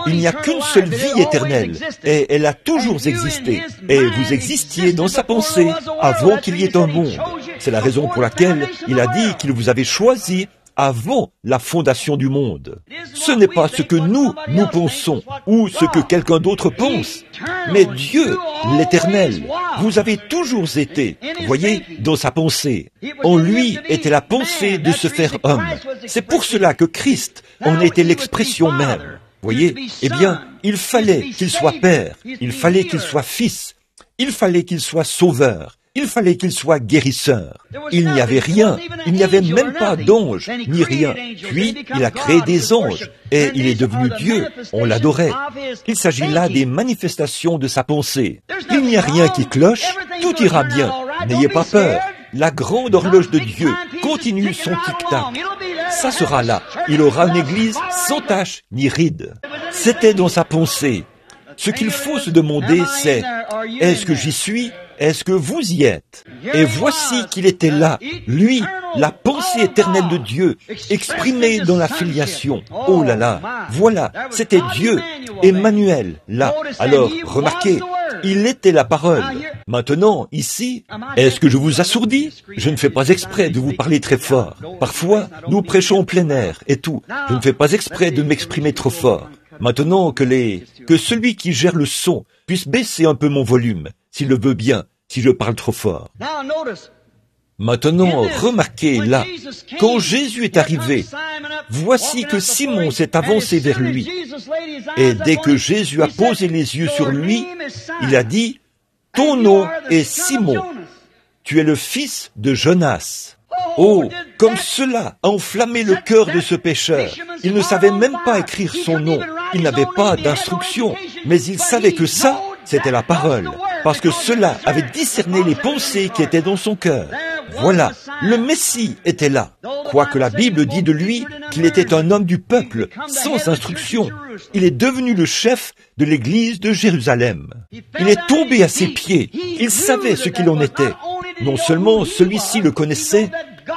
il n'y a qu'une seule vie éternelle, et elle a toujours existé. Et vous existiez dans sa pensée avant qu'il y ait un monde. C'est la raison pour laquelle il a dit qu'il vous avait choisi avant la fondation du monde. Ce n'est pas ce que nous pensons ou ce que quelqu'un d'autre pense, mais Dieu, l'Éternel, vous avez toujours été, voyez, dans sa pensée. En lui était la pensée de se faire homme. C'est pour cela que Christ en était l'expression même. Voyez, eh bien, il fallait qu'il soit Père, il fallait qu'il soit Fils, il fallait qu'il soit Sauveur. Il fallait qu'il soit guérisseur. Il n'y avait rien, il n'y avait même pas d'ange, ni rien. Puis, il a créé des anges, et il est devenu Dieu, on l'adorait. Il s'agit là des manifestations de sa pensée. Il n'y a rien qui cloche, tout ira bien. N'ayez pas peur. La grande horloge de Dieu continue son tic-tac. Ça sera là. Il aura une église sans tache ni ride. C'était dans sa pensée. Ce qu'il faut se demander, c'est, est-ce que j'y suis? Est-ce que vous y êtes? Et voici qu'il était là, lui, la pensée éternelle de Dieu, exprimée dans la filiation. Oh là là, voilà, c'était Dieu, Emmanuel, là. Alors, remarquez, il était la parole. Maintenant, ici, est-ce que je vous assourdis? Je ne fais pas exprès de vous parler très fort. Parfois, nous prêchons en plein air et tout. Je ne fais pas exprès de m'exprimer trop fort. Maintenant que celui qui gère le son puisse baisser un peu mon volume, s'il le veut bien, si je parle trop fort. Maintenant, remarquez là, quand Jésus est arrivé, voici que Simon s'est avancé vers lui. Et dès que Jésus a posé les yeux sur lui, il a dit, « Ton nom est Simon, tu es le fils de Jonas. » Oh, comme cela a enflammé le cœur de ce pécheur. Il ne savait même pas écrire son nom. Il n'avait pas d'instruction, mais il savait que ça, c'était la parole, parce que cela avait discerné les pensées qui étaient dans son cœur. Voilà, le Messie était là. Quoique la Bible dit de lui qu'il était un homme du peuple, sans instruction. Il est devenu le chef de l'église de Jérusalem. Il est tombé à ses pieds. Il savait ce qu'il en était. Non seulement celui-ci le connaissait,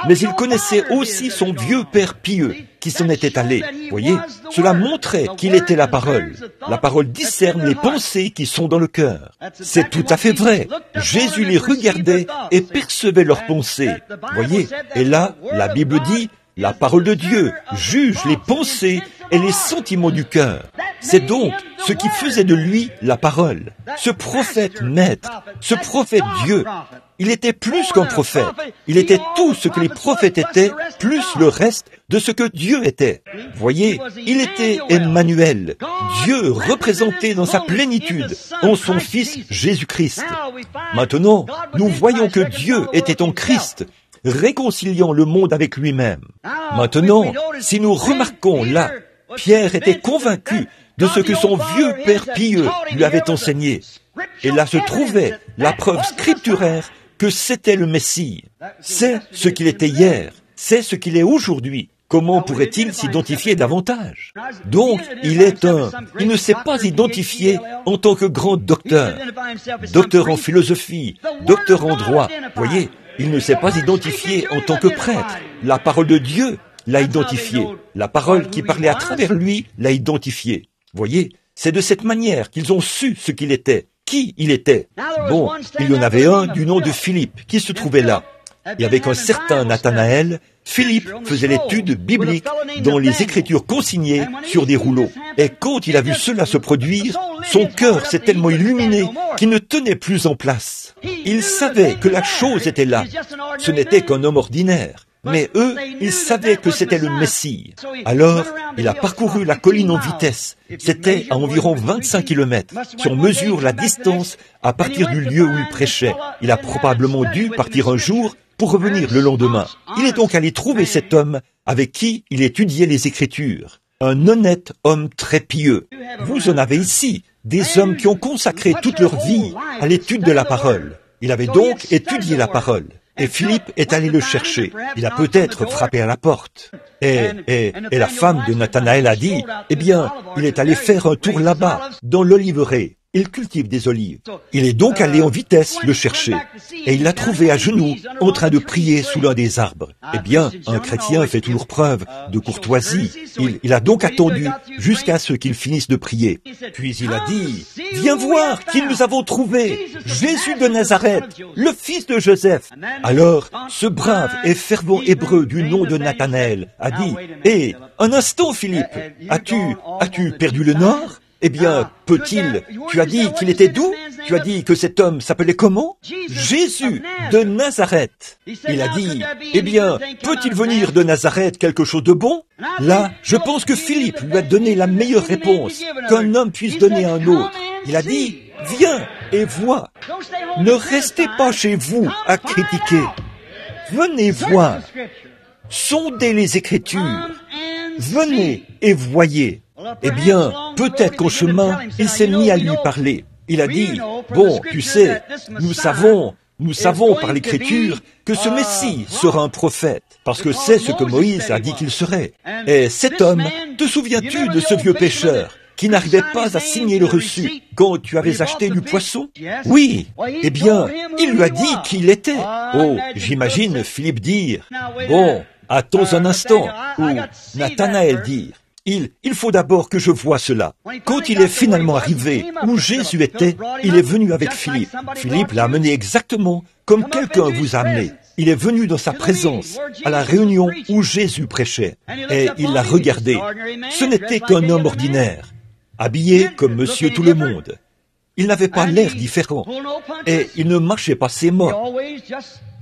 mais il connaissait aussi son vieux père pieux qui s'en était allé. Voyez, cela montrait qu'il était la parole. La parole discerne les pensées qui sont dans le cœur. C'est tout à fait vrai. Jésus les regardait et percevait leurs pensées. Voyez, et là, la Bible dit, la parole de Dieu juge les pensées et les sentiments du cœur. C'est donc ce qui faisait de lui la parole. Ce prophète maître, ce prophète Dieu, il était plus qu'un prophète. Il était tout ce que les prophètes étaient, plus le reste de ce que Dieu était. Voyez, il était Emmanuel, Dieu représenté dans sa plénitude, en son Fils Jésus-Christ. Maintenant, nous voyons que Dieu était en Christ, réconciliant le monde avec lui-même. Maintenant, si nous remarquons là, Pierre était convaincu de ce que son vieux père pieux lui avait enseigné. Et là se trouvait la preuve scripturaire que c'était le Messie. C'est ce qu'il était hier, c'est ce qu'il est aujourd'hui. Comment pourrait-il s'identifier davantage? Donc, il ne s'est pas identifié en tant que grand docteur, docteur en philosophie, docteur en droit. Voyez, il ne s'est pas identifié en tant que prêtre. La parole de Dieu l'a identifié. La parole qui parlait à travers lui l'a identifié. Voyez, c'est de cette manière qu'ils ont su ce qu'il était, qui il était. Bon, il y en avait un du nom de Philippe qui se trouvait là. Et avec un certain Nathanaël, Philippe faisait l'étude biblique dans les Écritures consignées sur des rouleaux. Et quand il a vu cela se produire, son cœur s'est tellement illuminé qu'il ne tenait plus en place. Il savait que la chose était là. Ce n'était qu'un homme ordinaire. Mais eux, ils savaient que c'était le Messie. Alors, il a parcouru la colline en vitesse. C'était à environ 25 kilomètres. Si on mesure la distance à partir du lieu où il prêchait, il a probablement dû partir un jour pour revenir le lendemain. Il est donc allé trouver cet homme avec qui il étudiait les Écritures. Un honnête homme très pieux. Vous en avez ici des hommes qui ont consacré toute leur vie à l'étude de la parole. Il avait donc étudié la parole. Et Philippe est allé le chercher. Il a peut-être frappé à la porte. Et la femme de Nathanaël a dit, eh bien, il est allé faire un tour là-bas, dans l'oliveraie. Il cultive des olives. Il est donc allé en vitesse le chercher. Et il l'a trouvé à genoux, en train de prier sous l'un des arbres. Eh bien, un chrétien fait toujours preuve de courtoisie. Il a donc attendu jusqu'à ce qu'il finisse de prier. Puis il a dit, « Viens voir qui nous avons trouvé, Jésus de Nazareth, le fils de Joseph. » Alors, ce brave et fervent hébreu du nom de Nathanaël a dit, « Hé, un instant, Philippe, as-tu perdu le nord ? Eh bien, peut-il, tu as dit qu'il était d'où? Tu as dit que cet homme s'appelait comment? Jésus de Nazareth. Il a dit, eh bien, peut-il venir de Nazareth quelque chose de bon? Là, je pense que Philippe lui a donné la meilleure réponse qu'un homme puisse donner à un autre. Il a dit, viens et vois. Ne restez pas chez vous à critiquer. Venez voir. Sondez les Écritures. Venez et voyez. Eh bien, peut-être qu'en chemin, il s'est mis à lui parler. Il a dit, bon, tu sais, nous savons par l'Écriture que ce Messie sera un prophète, parce que c'est ce que Moïse a dit qu'il serait. Et cet homme, te souviens-tu de ce vieux pécheur? qui n'arrivait pas à signer le reçu quand tu avais acheté du poisson? Oui. Eh bien, il lui a dit qui il était. Oh, j'imagine Philippe dire, bon, attends un instant, ou Nathanaël dire, il faut d'abord que je voie cela. Quand il est finalement arrivé où Jésus était, il est venu avec Philippe. Philippe l'a amené exactement comme quelqu'un vous a amené. Il est venu dans sa présence, à la réunion où Jésus prêchait, et il l'a regardé. Ce n'était qu'un homme ordinaire, habillé comme monsieur tout le monde. Il n'avait pas l'air différent, et il ne marchait pas ses mots.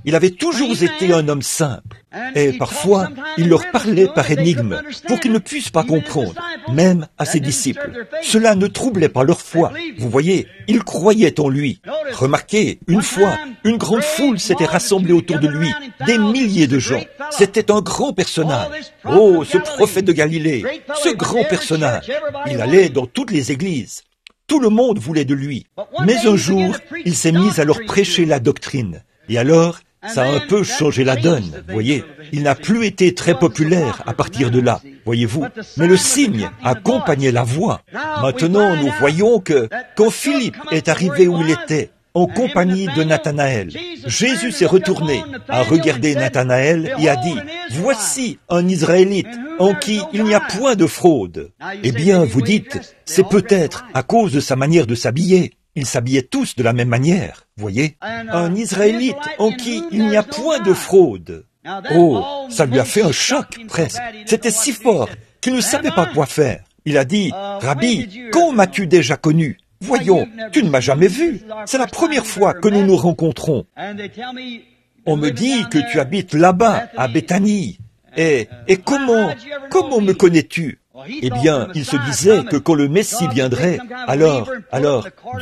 Il avait toujours été un homme simple, et parfois, il leur parlait par énigme, pour qu'ils ne puissent pas comprendre, même à ses disciples. Cela ne troublait pas leur foi. Vous voyez, ils croyaient en lui. Remarquez, une fois, une grande foule s'était rassemblée autour de lui, des milliers de gens. C'était un grand personnage. Oh, ce prophète de Galilée, ce grand personnage. Il allait dans toutes les églises. Tout le monde voulait de lui. Mais un jour, il s'est mis à leur prêcher la doctrine. Et alors, ça a un peu changé la donne, voyez. Il n'a plus été très populaire à partir de là, voyez-vous. Mais le signe accompagnait la voix. Maintenant, nous voyons que quand Philippe est arrivé où il était, en compagnie de Nathanaël, Jésus s'est retourné, a regardé Nathanaël et a dit, « Voici un Israélite en qui il n'y a point de fraude. » Eh bien, vous dites, c'est peut-être à cause de sa manière de s'habiller. Ils s'habillaient tous de la même manière, voyez. Un Israélite en qui il n'y a point de fraude. Oh, ça lui a fait un choc, presque. C'était si fort qu'il ne savait pas quoi faire. Il a dit, « Rabbi, quand m'as-tu déjà connu? Voyons, tu ne m'as jamais vu. C'est la première fois que nous nous rencontrons. On me dit que tu habites là-bas, à Béthanie. Et comment me connais-tu? » Eh bien, il se disait que quand le Messie viendrait, alors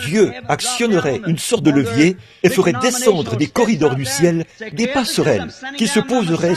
Dieu actionnerait une sorte de levier et ferait descendre des corridors du ciel des passerelles qui se poseraient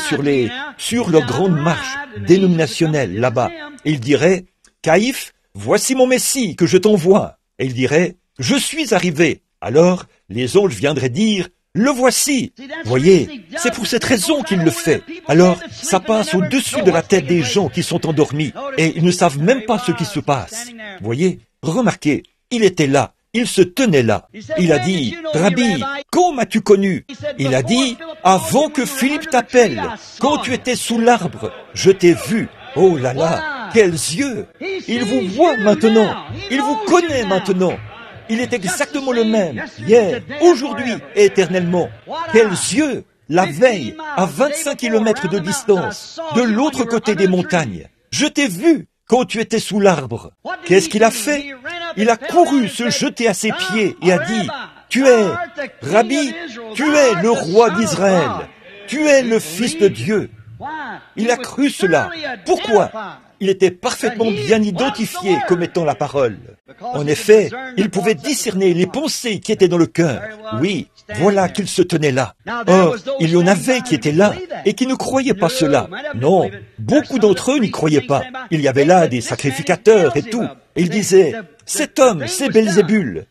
sur leur grande marche dénominationnelle là-bas. Et il dirait, « Caïphe, voici mon Messie que je t'envoie. » Et il dirait, « Je suis arrivé. » Alors, les anges viendraient dire, « Le voici. » Voyez, c'est pour cette raison qu'il le fait. Alors, ça passe au-dessus de la tête des gens qui sont endormis et ils ne savent même pas ce qui se passe. Voyez, remarquez, il était là, il se tenait là. Il a dit, « Rabbi, quand m'as-tu connu ?» Il a dit, « Avant que Philippe t'appelle, quand tu étais sous l'arbre, je t'ai vu. » Oh là là, quels yeux! Il vous voit maintenant, il vous connaît maintenant. Il est exactement le même, hier, aujourd'hui et éternellement. Quels yeux! La veille, à 25 kilomètres de distance, de l'autre côté des montagnes. Je t'ai vu quand tu étais sous l'arbre. Qu'est-ce qu'il a fait? Il a couru se jeter à ses pieds et a dit, « Tu es, Rabbi, tu es le roi d'Israël. Tu es le Fils de Dieu. » Il a cru cela. Pourquoi? Il était parfaitement bien identifié comme étant la parole. En effet, il pouvait discerner les pensées qui étaient dans le cœur. Oui, voilà qu'il se tenait là. Or, il y en avait qui étaient là et qui ne croyaient pas cela. Non, beaucoup d'entre eux n'y croyaient pas. Il y avait là des sacrificateurs et tout. Et ils disaient, « Cet homme, c'est Belzébul. »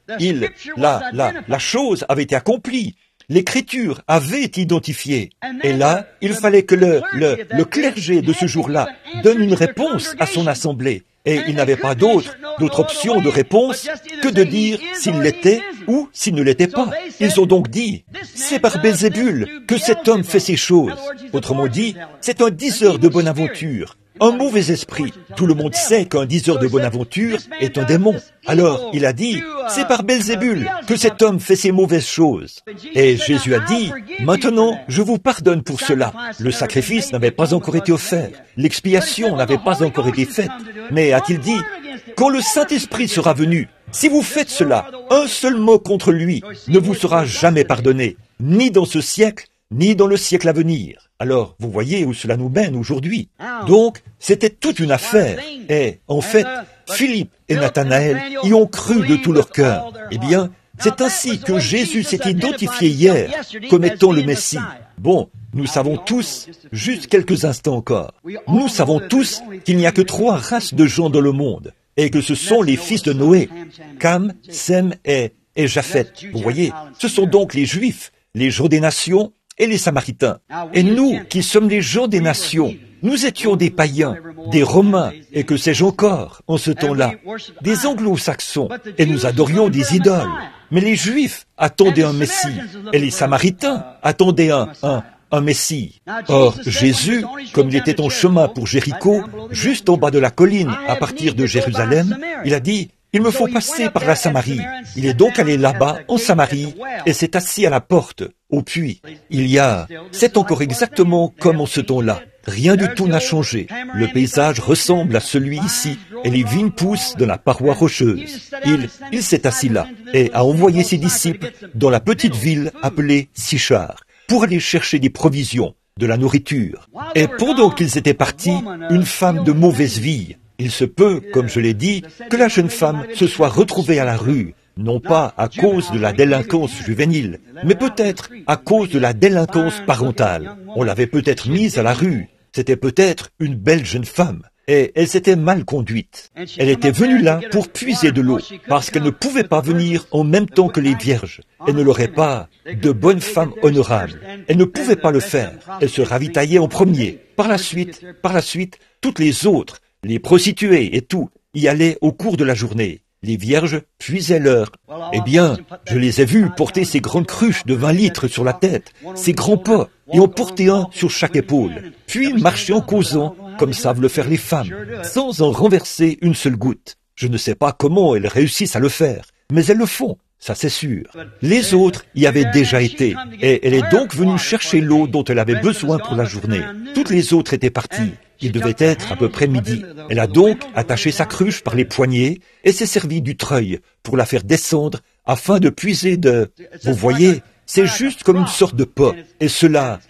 La chose avait été accomplie. L'écriture avait été identifiée. Et là, il fallait que le clergé de ce jour-là donne une réponse à son assemblée. Et il n'avait pas d'autre option de réponse que de dire s'il l'était ou s'il ne l'était pas. Ils ont donc dit, c'est par Belzébul que cet homme fait ces choses. Autrement dit, c'est un diseur de bonne aventure. Un mauvais esprit. Tout le monde sait qu'un diseur de bonne aventure est un démon. Alors, il a dit, c'est par Belzébul que cet homme fait ces mauvaises choses. Et Jésus a dit, maintenant, je vous pardonne pour cela. Le sacrifice n'avait pas encore été offert. L'expiation n'avait pas encore été faite. Mais a-t-il dit, quand le Saint-Esprit sera venu, si vous faites cela, un seul mot contre lui ne vous sera jamais pardonné, ni dans ce siècle, ni dans le siècle à venir. Alors, vous voyez où cela nous mène aujourd'hui. Donc, c'était toute une affaire. Et, en fait, Philippe et Nathanaël y ont cru de tout leur cœur. Eh bien, c'est ainsi que Jésus s'est identifié hier comme étant le Messie. Bon, nous savons tous, juste quelques instants encore, nous savons tous qu'il n'y a que 3 races de gens dans le monde, et que ce sont les fils de Noé, Cam, Sem et Japheth. Vous voyez, ce sont donc les Juifs, les gens des nations, et les Samaritains. Et nous, qui sommes les gens des nations, nous étions des païens, des Romains, et que sais-je encore, en ce temps-là, des Anglo-Saxons, et nous adorions des idoles. Mais les Juifs attendaient un Messie, et les Samaritains attendaient un Messie. Or, Jésus, comme il était en chemin pour Jéricho, juste en bas de la colline, à partir de Jérusalem, il a dit, « Il me faut passer par la Samarie. » Il est donc allé là-bas, en Samarie, et s'est assis à la porte, au puits. C'est encore exactement comme en ce temps-là. Rien du tout n'a changé. Le paysage ressemble à celui ici, et les vignes poussent dans la paroi rocheuse. Il s'est assis là, et a envoyé ses disciples dans la petite ville appelée Sichar, pour aller chercher des provisions, de la nourriture. Et pendant qu'ils étaient partis, une femme de mauvaise vie. Il se peut, comme je l'ai dit, que la jeune femme se soit retrouvée à la rue, non pas à cause de la délinquance juvénile, mais peut-être à cause de la délinquance parentale. On l'avait peut-être mise à la rue. C'était peut-être une belle jeune femme. Et elle s'était mal conduite. Elle était venue là pour puiser de l'eau, parce qu'elle ne pouvait pas venir en même temps que les vierges. Elle ne l'aurait pas de bonne femme honorable. Elle ne pouvait pas le faire. Elle se ravitaillait en premier. Par la suite, toutes les autres, les prostituées et tout, y allaient au cours de la journée. Les vierges puisaient l'heure. Eh bien, je les ai vues porter ces grandes cruches de 20 litres sur la tête, ces grands pots, et en porter un sur chaque épaule. Puis ils marchaient en causant, comme savent le faire les femmes, sans en renverser une seule goutte. Je ne sais pas comment elles réussissent à le faire, mais elles le font, ça c'est sûr. Les autres y avaient déjà été, et elle est donc venue chercher l'eau dont elle avait besoin pour la journée. Toutes les autres étaient parties. Il devait être à peu près midi. Elle a donc attaché sa cruche par les poignets et s'est servi du treuil pour la faire descendre afin de puiser de... Vous voyez, c'est juste comme une sorte de pot. Et cela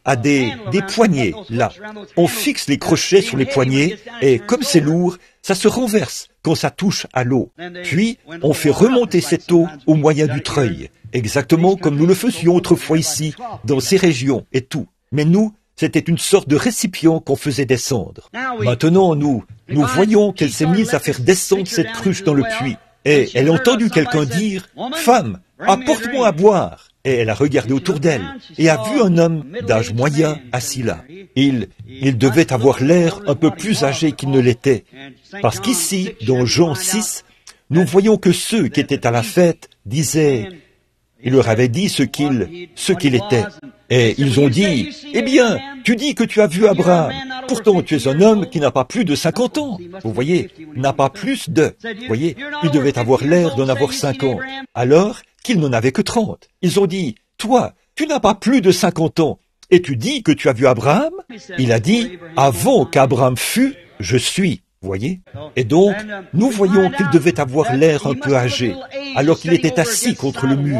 a des poignets, là. On fixe les crochets sur les poignets et comme c'est lourd, ça se renverse quand ça touche à l'eau. Puis, on fait remonter cette eau au moyen du treuil, exactement comme nous le faisions autrefois ici, dans ces régions et tout. Mais nous, c'était une sorte de récipient qu'on faisait descendre. Maintenant, nous voyons qu'elle s'est mise à faire descendre cette cruche dans le puits. Et elle a entendu quelqu'un dire, « Femme, apporte-moi à boire !» Et elle a regardé autour d'elle et a vu un homme d'âge moyen assis là. Il devait avoir l'air un peu plus âgé qu'il ne l'était. Parce qu'ici, dans Jean 6, nous voyons que ceux qui étaient à la fête disaient, il leur avait dit ce qu'il était. Et ils ont dit, « Eh bien, tu dis que tu as vu Abraham. Pourtant, tu es un homme qui n'a pas plus de 50 ans. » Vous voyez, n'a pas plus de. Vous voyez, il devait avoir l'air d'en avoir 50, alors qu'il n'en avait que 30. Ils ont dit, « Toi, tu n'as pas plus de 50 ans, et tu dis que tu as vu Abraham ?» Il a dit, « Avant qu'Abraham fût, je suis. » Vous voyez? Et donc, nous voyons qu'il devait avoir l'air un peu âgé, alors qu'il était assis contre le mur.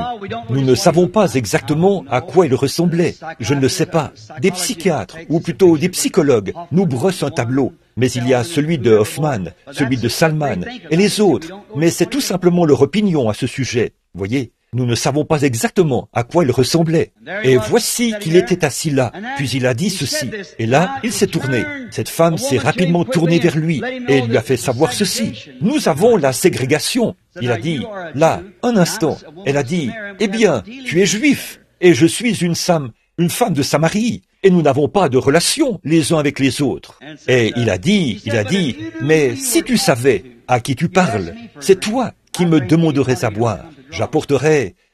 Nous ne savons pas exactement à quoi il ressemblait. Je ne le sais pas. Des psychiatres, ou plutôt des psychologues, nous brossent un tableau. Mais il y a celui de Hoffman, celui de Salman, et les autres. Mais c'est tout simplement leur opinion à ce sujet. Vous voyez? Nous ne savons pas exactement à quoi il ressemblait. Et voici qu'il était assis là, puis il a dit ceci. Et là, il s'est tourné. Cette femme s'est rapidement tournée vers lui et lui a fait savoir ceci. Nous avons la ségrégation. Il a dit, là, un instant. Elle a dit, eh bien, tu es juif et je suis une femme de Samarie. Et nous n'avons pas de relation les uns avec les autres. Et il a dit, mais si tu savais à qui tu parles, c'est toi qui me demanderais à boire.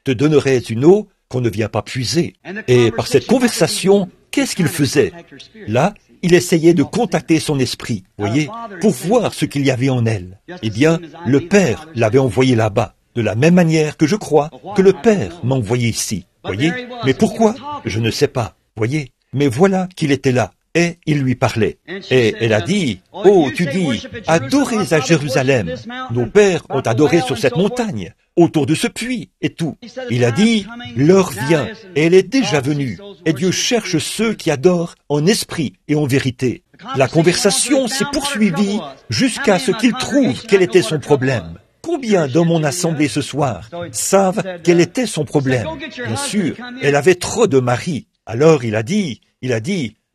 Te donnerais une eau qu'on ne vient pas puiser. Et par cette conversation, qu'est-ce qu'il faisait? Là, il essayait de contacter son esprit, voyez, pour voir ce qu'il y avait en elle. Eh bien, le Père l'avait envoyé là-bas, de la même manière que je crois que le Père m'a envoyé ici, voyez. Mais pourquoi? Je ne sais pas, voyez. Mais voilà qu'il était là. Et il lui parlait. Et elle a dit, « Oh, tu dis, adorez à Jérusalem. Nos pères ont adoré sur cette montagne, autour de ce puits et tout. » Il a dit, « L'heure vient, et elle est déjà venue, et Dieu cherche ceux qui adorent en esprit et en vérité. » La conversation s'est poursuivie jusqu'à ce qu'il trouve quel était son problème. Combien dans mon assemblée ce soir savent quel était son problème? Bien sûr, elle avait trop de maris. Alors il a dit,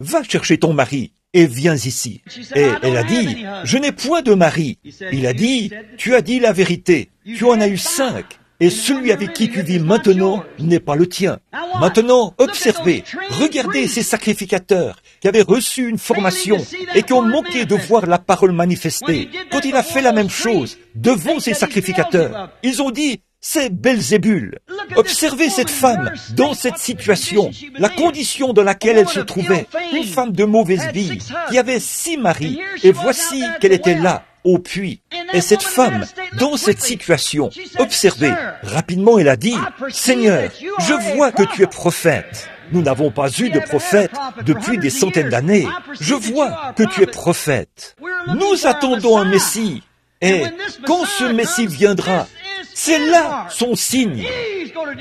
va chercher ton mari et viens ici. Et elle a dit, je n'ai point de mari. Il a dit, tu as dit la vérité, tu en as eu 5. et celui avec qui tu vis maintenant n'est pas le tien. Maintenant, observez, regardez ces sacrificateurs qui avaient reçu une formation et qui ont manqué de voir la parole manifestée. Quand il a fait la même chose devant ces sacrificateurs, ils ont dit, c'est Belzébul. Observez cette femme dans cette situation, la condition dans laquelle elle se trouvait, une femme de mauvaise vie, qui avait 6 maris, et voici qu'elle était là, au puits. Et cette femme, dans cette situation, observez, rapidement elle a dit, « Seigneur, je vois que tu es prophète. » Nous n'avons pas eu de prophète depuis des centaines d'années. Je vois que tu es prophète. Nous attendons un Messie. Et quand ce Messie viendra, c'est là son signe.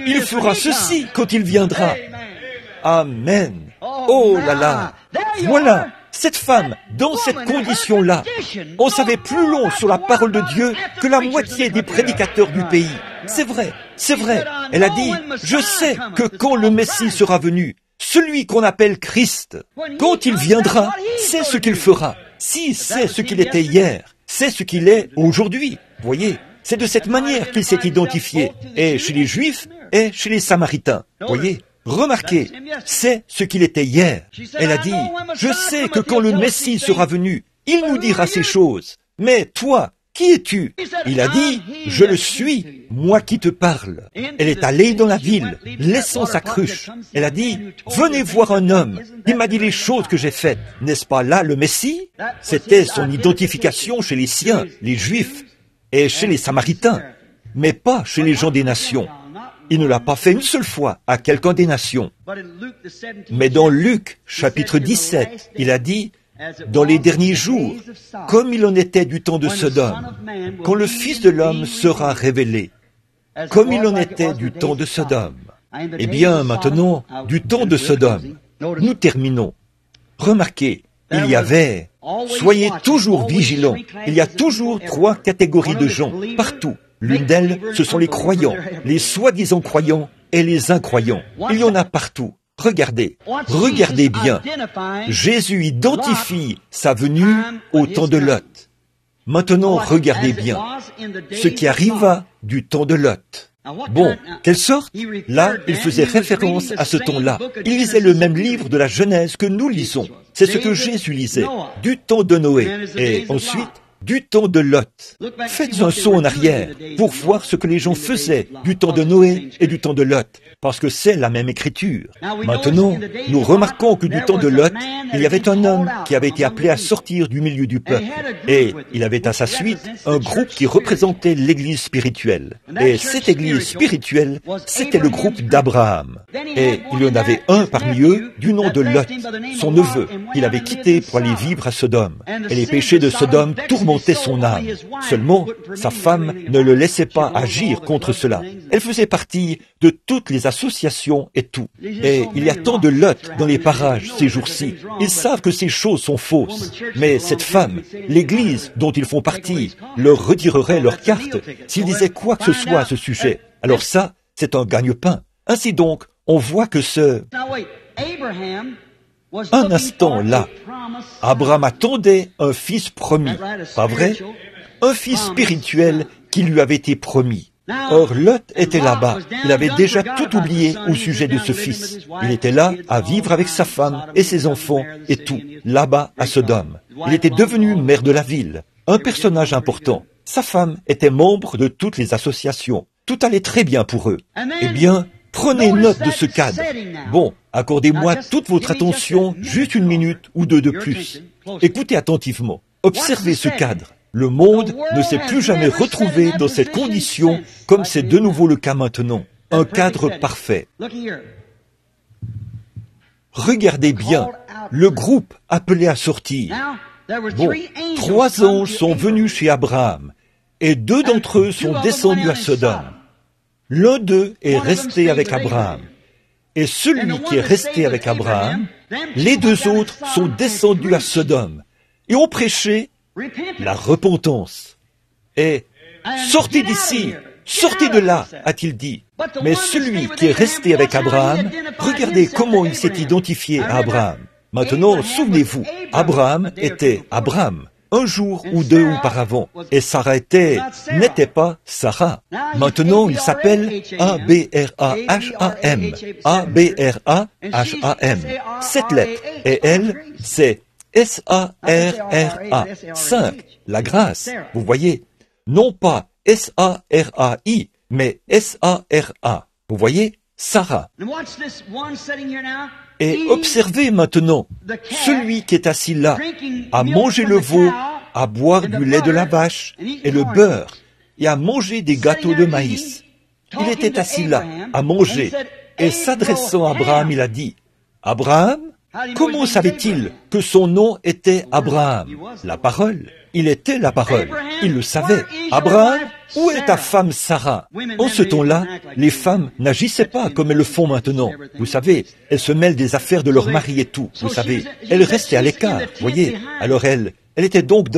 Il fera ceci quand il viendra. Amen. Oh là là. Voilà, cette femme, dans cette condition-là, on savait plus long sur la parole de Dieu que la moitié des prédicateurs du pays. C'est vrai, c'est vrai. Elle a dit, je sais que quand le Messie sera venu, celui qu'on appelle Christ, quand il viendra, c'est ce qu'il fera. Si c'est ce qu'il était hier, c'est ce qu'il est aujourd'hui. Voyez, c'est de cette manière qu'il s'est identifié, et chez les Juifs et chez les Samaritains. Voyez, remarquez, c'est ce qu'il était hier. Elle a dit, je sais que quand le Messie sera venu, il nous dira ces choses. Mais toi, qui es-tu? Il a dit, je le suis, moi qui te parle. Elle est allée dans la ville, laissant sa cruche. Elle a dit, venez voir un homme. Il m'a dit les choses que j'ai faites. N'est-ce pas là le Messie? C'était son identification chez les siens, les Juifs, et chez les Samaritains, mais pas chez les gens des nations. Il ne l'a pas fait une seule fois à quelqu'un des nations. Mais dans Luc, chapitre 17, il a dit, dans les derniers jours, comme il en était du temps de Sodome, quand le Fils de l'homme sera révélé, comme il en était du temps de Sodome. Eh bien, maintenant, du temps de Sodome, nous terminons. Remarquez, il y avait, soyez toujours vigilants, il y a toujours 3 catégories de gens, partout. L'une d'elles, ce sont les croyants, les soi-disant croyants et les incroyants. Il y en a partout. Regardez, regardez bien. Jésus identifie sa venue au temps de Lot. Maintenant, regardez bien ce qui arriva du temps de Lot. Bon, quelle sorte? Là, il faisait référence à ce temps-là. Il lisait le même livre de la Genèse que nous lisons. C'est ce que Jésus lisait, du temps de Noé. Et ensuite, du temps de Lot. Faites un saut en arrière pour voir ce que les gens faisaient du temps de Noé et du temps de Lot, parce que c'est la même écriture. Maintenant, nous remarquons que du temps de Lot, il y avait un homme qui avait été appelé à sortir du milieu du peuple, et il avait à sa suite un groupe qui représentait l'église spirituelle. Et cette église spirituelle, c'était le groupe d'Abraham. Et il y en avait un parmi eux du nom de Lot, son neveu, qu'il avait quitté pour aller vivre à Sodome. Et les péchés de Sodome tourmentaient son âme. Seulement, sa femme ne le laissait pas agir contre cela. Elle faisait partie de toutes les associations et tout. Et il y a tant de Lot dans les parages ces jours-ci. Ils savent que ces choses sont fausses. Mais cette femme, l'église dont ils font partie, leur retirerait leur carte s'ils disaient quoi que ce soit à ce sujet. Alors ça, c'est un gagne-pain. Ainsi donc, on voit que un instant là, Abraham attendait un fils promis, pas vrai? Un fils spirituel qui lui avait été promis. Or, Lot était là-bas. Il avait déjà tout oublié au sujet de ce fils. Il était là à vivre avec sa femme et ses enfants et tout, là-bas à Sodome. Il était devenu maire de la ville, un personnage important. Sa femme était membre de toutes les associations. Tout allait très bien pour eux. Eh bien, prenez note de ce cadre. Bon, accordez-moi toute votre attention, juste 1 minute ou 2 de plus. Écoutez attentivement. Observez ce cadre. Le monde ne s'est plus jamais retrouvé dans cette condition comme c'est de nouveau le cas maintenant. Un cadre parfait. Regardez bien, le groupe appelé à sortir. Bon, 3 anges sont venus chez Abraham et 2 d'entre eux sont descendus à Sodome. L'un d'eux est resté avec Abraham. Et celui qui est resté avec Abraham, les 2 autres sont descendus à Sodome et ont prêché la repentance. Et sortez d'ici, sortez de là, a-t-il dit. Mais celui qui est resté avec Abraham, regardez comment il s'est identifié à Abraham. Maintenant, souvenez-vous, Abraham était Abraham. un jour ou deux auparavant, et Sarah n'était pas Sarah. Maintenant, il s'appelle Abraham. Abraham. 7 lettres. Et elle, c'est S-A-R-R-A. 5. La grâce. Vous voyez? Non pas S-A-R-A-I, mais S-A-R-A. Vous voyez? Sarah. Et observez maintenant, celui qui est assis là, à manger le veau, à boire du lait de la vache et le beurre, et à manger des gâteaux de maïs. Il était assis là, à manger, et s'adressant à Abraham, il a dit, « Abraham, comment savait-il que son nom était Abraham? La parole. Il était la parole. Il le savait. Abraham, où est ta femme Sarah? En ce temps-là, les femmes n'agissaient pas comme elles le font maintenant. Vous savez, elles se mêlent des affaires de leur mari et tout. Vous savez, elles restaient à l'écart. Voyez. Alors elle était donc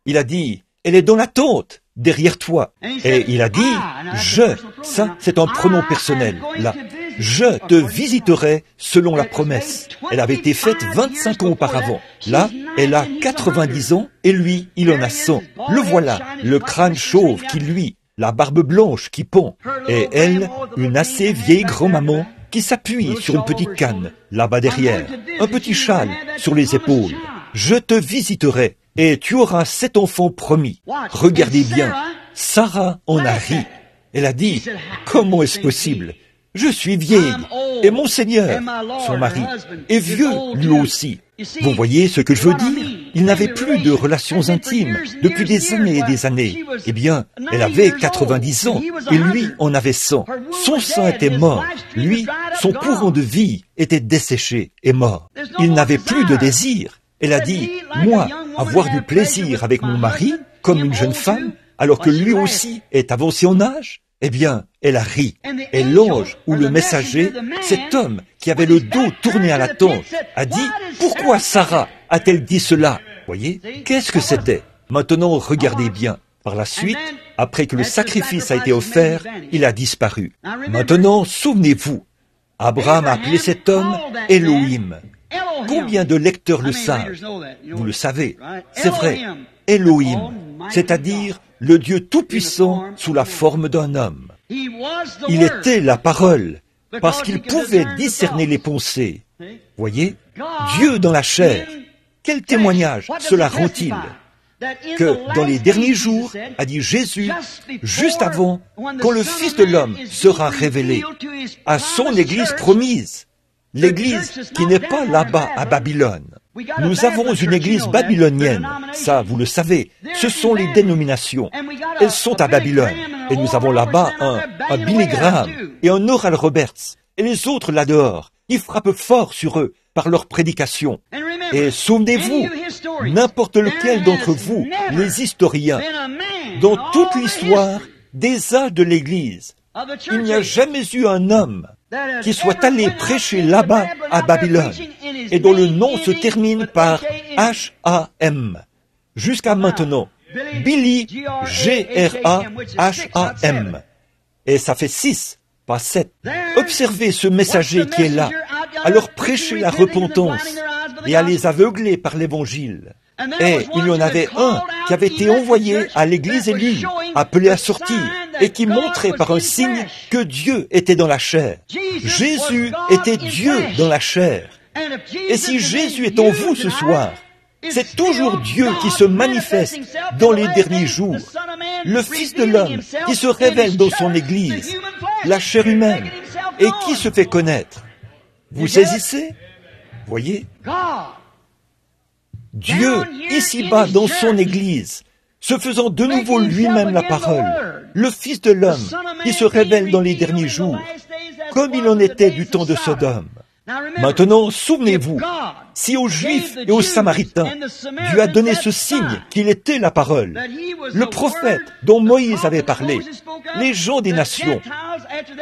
il a dit, elle est dans la tente, derrière toi. Et il a dit, ça c'est un pronom personnel, là. Je te visiterai selon la promesse. Elle avait été faite 25 ans auparavant. Là, elle a 90 ans et lui, il en a 100. Le voilà, le crâne chauve qui luit, la barbe blanche qui pond. Et elle, une assez vieille grand-maman qui s'appuie sur une petite canne, là-bas derrière, un petit châle sur les épaules. Je te visiterai et tu auras 7 enfants promis. Regardez bien, Sarah en a ri. Elle a dit, comment est-ce possible? Je suis vieille, et mon Seigneur, son mari, est vieux lui aussi. Vous voyez ce que je veux dire? Il n'avait plus de relations intimes depuis des années et des années. Eh bien, elle avait 90 ans, et lui en avait 100. Son sang était mort. Lui, son courant de vie était desséché et mort. Il n'avait plus de désir. Elle a dit, moi, avoir du plaisir avec mon mari, comme une jeune femme, alors que lui aussi est avancé en âge? Eh bien, elle a ri. Et l'ange ou le messager, cet homme qui avait le dos tourné à la tente, a dit, pourquoi Sarah a-t-elle dit cela? Voyez, qu'est-ce que c'était? Maintenant, regardez bien. Par la suite, après que le sacrifice a été offert, il a disparu. Maintenant, souvenez-vous, Abraham a appelé cet homme Elohim. Combien de lecteurs le savent? Vous le savez, c'est vrai. Elohim, c'est-à-dire le Dieu Tout-Puissant sous la forme d'un homme. Il était la parole, parce qu'il pouvait discerner les pensées. Voyez, Dieu dans la chair. Quel témoignage cela rend-il? Que dans les derniers jours, a dit Jésus, juste avant, quand le Fils de l'homme sera révélé à son Église promise, l'Église qui n'est pas là-bas à Babylone. Nous avons une Église babylonienne, ça vous le savez, ce sont les dénominations. Elles sont à Babylone, et nous avons là-bas un Billy Graham et un Oral Roberts, et les autres là-dehors, qui frappent fort sur eux par leur prédication. Et souvenez-vous, n'importe lequel d'entre vous, les historiens, dans toute l'histoire des âges de l'Église, il n'y a jamais eu un homme qui soit allé prêcher là-bas à Babylone et dont le nom se termine par H-A-M. Jusqu'à maintenant, Billy, G-R-A-H-A-M. Et ça fait 6, pas 7. Observez ce messager qui est là, à leur prêcher la repentance et à les aveugler par l'Évangile. Et il y en avait un qui avait été envoyé à l'église élue, appelé à sortir, et qui montrait par un signe que Dieu était dans la chair. Jésus était Dieu dans la chair. Et si Jésus est en vous ce soir, c'est toujours Dieu qui se manifeste dans les derniers jours. Le Fils de l'homme qui se révèle dans son Église, la chair humaine, et qui se fait connaître. Vous saisissez? Voyez? Dieu, ici-bas dans son Église, se faisant de nouveau lui-même la parole, le Fils de l'homme qui se révèle dans les derniers jours, comme il en était du temps de Sodome. Maintenant, souvenez-vous, si aux Juifs et aux Samaritains, Dieu a donné ce signe qu'il était la parole, le prophète dont Moïse avait parlé, les gens des nations,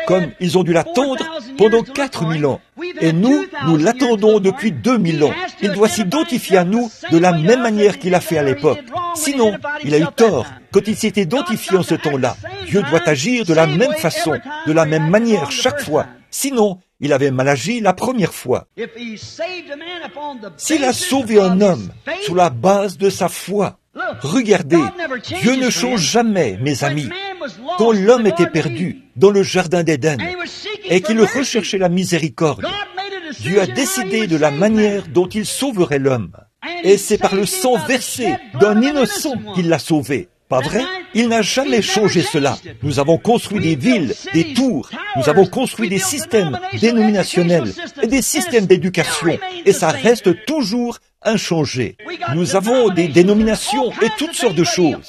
comme ils ont dû l'attendre pendant 4000 ans, et nous l'attendons depuis 2000 ans. Il doit s'identifier à nous de la même manière qu'il a fait à l'époque. Sinon, il a eu tort quand il s'est identifié en ce temps-là. Dieu doit agir de la même façon, de la même manière chaque fois. Sinon, il avait mal agi la première fois. S'il a sauvé un homme sur la base de sa foi, Regardez, Dieu ne change jamais, mes amis. Quand l'homme était perdu dans le jardin d'Éden et qu'il recherchait la miséricorde, Dieu a décidé de la manière dont il sauverait l'homme. Et c'est par le sang versé d'un innocent qu'il l'a sauvé. Pas vrai? Il n'a jamais changé cela. Nous avons construit des villes, des tours, nous avons construit des systèmes dénominationnels et des systèmes d'éducation, et ça reste toujours inchangé. Nous avons des dénominations et toutes sortes de choses,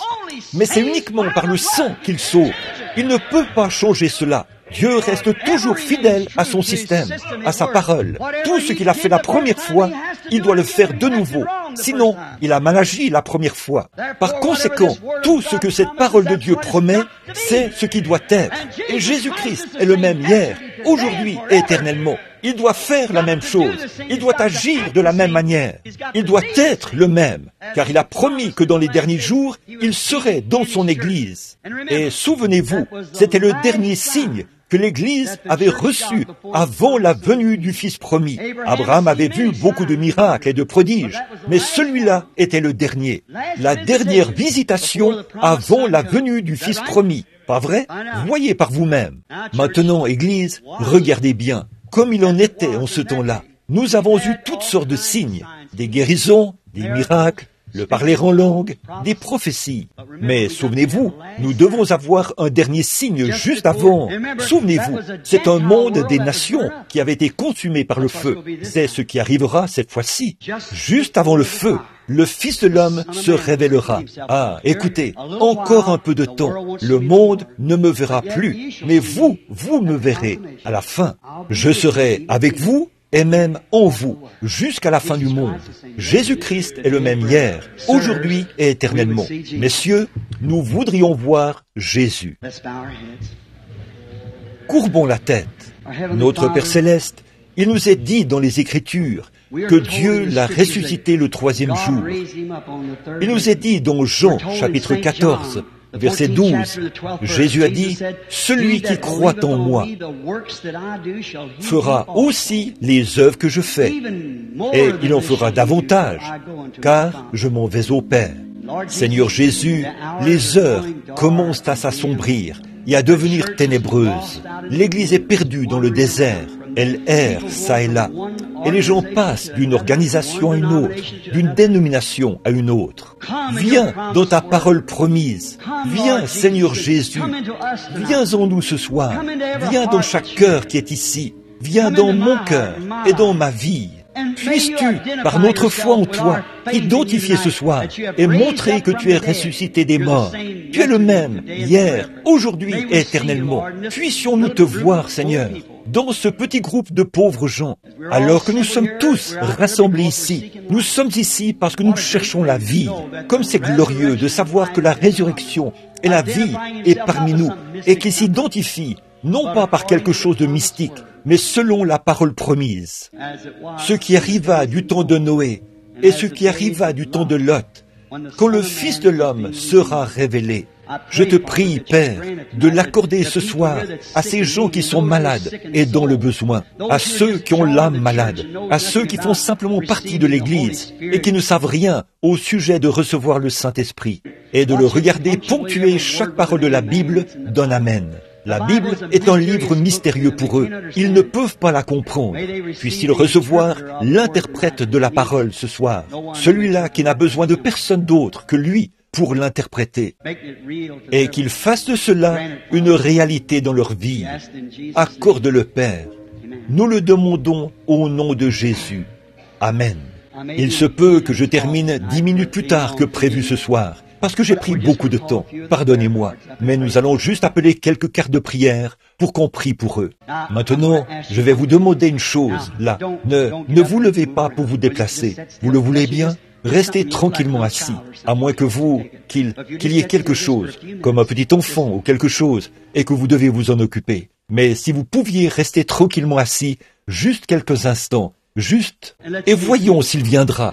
mais c'est uniquement par le sang qu'il sauve. Il ne peut pas changer cela. Dieu reste toujours fidèle à son système, à sa parole. Tout ce qu'il a fait la première fois, il doit le faire de nouveau. Sinon, il a mal agi la première fois. Par conséquent, tout ce que cette parole de Dieu promet, c'est ce qui doit être. Et Jésus-Christ est le même hier, aujourd'hui et éternellement. Il doit faire la même chose. Il doit agir de la même manière. Il doit être le même, car il a promis que dans les derniers jours, il serait dans son Église. Et souvenez-vous, c'était le dernier signe que l'Église avait reçu avant la venue du Fils promis. Abraham avait vu beaucoup de miracles et de prodiges, mais celui-là était le dernier. La dernière visitation avant la venue du Fils promis. Pas vrai? Voyez par vous-même. Maintenant, Église, regardez bien. Comme il en était en ce temps-là, nous avons eu toutes sortes de signes, des guérisons, des miracles, le parler en langue, des prophéties. Mais souvenez-vous, nous devons avoir un dernier signe juste avant. Souvenez-vous, c'est un monde des nations qui avait été consumé par le feu. C'est ce qui arrivera cette fois-ci. Juste avant le feu, le Fils de l'homme se révélera. Ah, écoutez, encore un peu de temps. Le monde ne me verra plus, mais vous me verrez. À la fin, je serai avec vous et même en vous, jusqu'à la fin du monde. Jésus-Christ est le même hier, aujourd'hui et éternellement. Messieurs, nous voudrions voir Jésus. Courbons la tête. Notre Père Céleste, il nous est dit dans les Écritures que Dieu l'a ressuscité le troisième jour. Il nous est dit dans Jean, chapitre 14, verset 12, Jésus a dit, « Celui qui croit en moi fera aussi les œuvres que je fais, et il en fera davantage, car je m'en vais au Père. » Seigneur Jésus, les heures commencent à s'assombrir et à devenir ténébreuses. L'Église est perdue dans le désert. Elle erre çà et là. Et les gens passent d'une organisation à une autre, d'une dénomination à une autre. Viens dans ta parole promise. Viens, Seigneur Jésus. Viens en nous ce soir. Viens dans chaque cœur qui est ici. Viens dans mon cœur et dans ma vie. Puisses-tu, par notre foi en toi, identifier ce soir et montrer que tu es ressuscité des morts. Tu es le même, hier, aujourd'hui et éternellement. Puissions-nous te voir, Seigneur, dans ce petit groupe de pauvres gens, alors que nous sommes tous rassemblés ici. Nous sommes ici parce que nous cherchons la vie. Comme c'est glorieux de savoir que la résurrection et la vie est parmi nous et qu'il s'identifie, non pas par quelque chose de mystique, mais selon la parole promise. Ce qui arriva du temps de Noé et ce qui arriva du temps de Lot, quand le Fils de l'homme sera révélé. Je te prie, Père, de l'accorder ce soir à ces gens qui sont malades et dans le besoin, à ceux qui ont l'âme malade, à ceux qui font simplement partie de l'Église et qui ne savent rien au sujet de recevoir le Saint-Esprit, et de le regarder ponctuer chaque parole de la Bible d'un Amen. La Bible est un livre mystérieux pour eux. Ils ne peuvent pas la comprendre. Puissent-ils recevoir l'interprète de la parole ce soir, celui-là qui n'a besoin de personne d'autre que lui pour l'interpréter, et qu'ils fassent de cela une réalité dans leur vie. Accorde-le, Père. Nous le demandons au nom de Jésus. Amen. Il se peut que je termine 10 minutes plus tard que prévu ce soir, parce que j'ai pris beaucoup de temps. Pardonnez-moi, mais nous allons juste appeler quelques cartes de prière pour qu'on prie pour eux. Maintenant, je vais vous demander une chose, là. Ne vous levez pas pour vous déplacer. Vous le voulez bien? Restez tranquillement assis, à moins que qu'il y ait quelque chose, comme un petit enfant ou quelque chose, et que vous devez vous en occuper. Mais si vous pouviez rester tranquillement assis, juste quelques instants, et voyons s'il viendra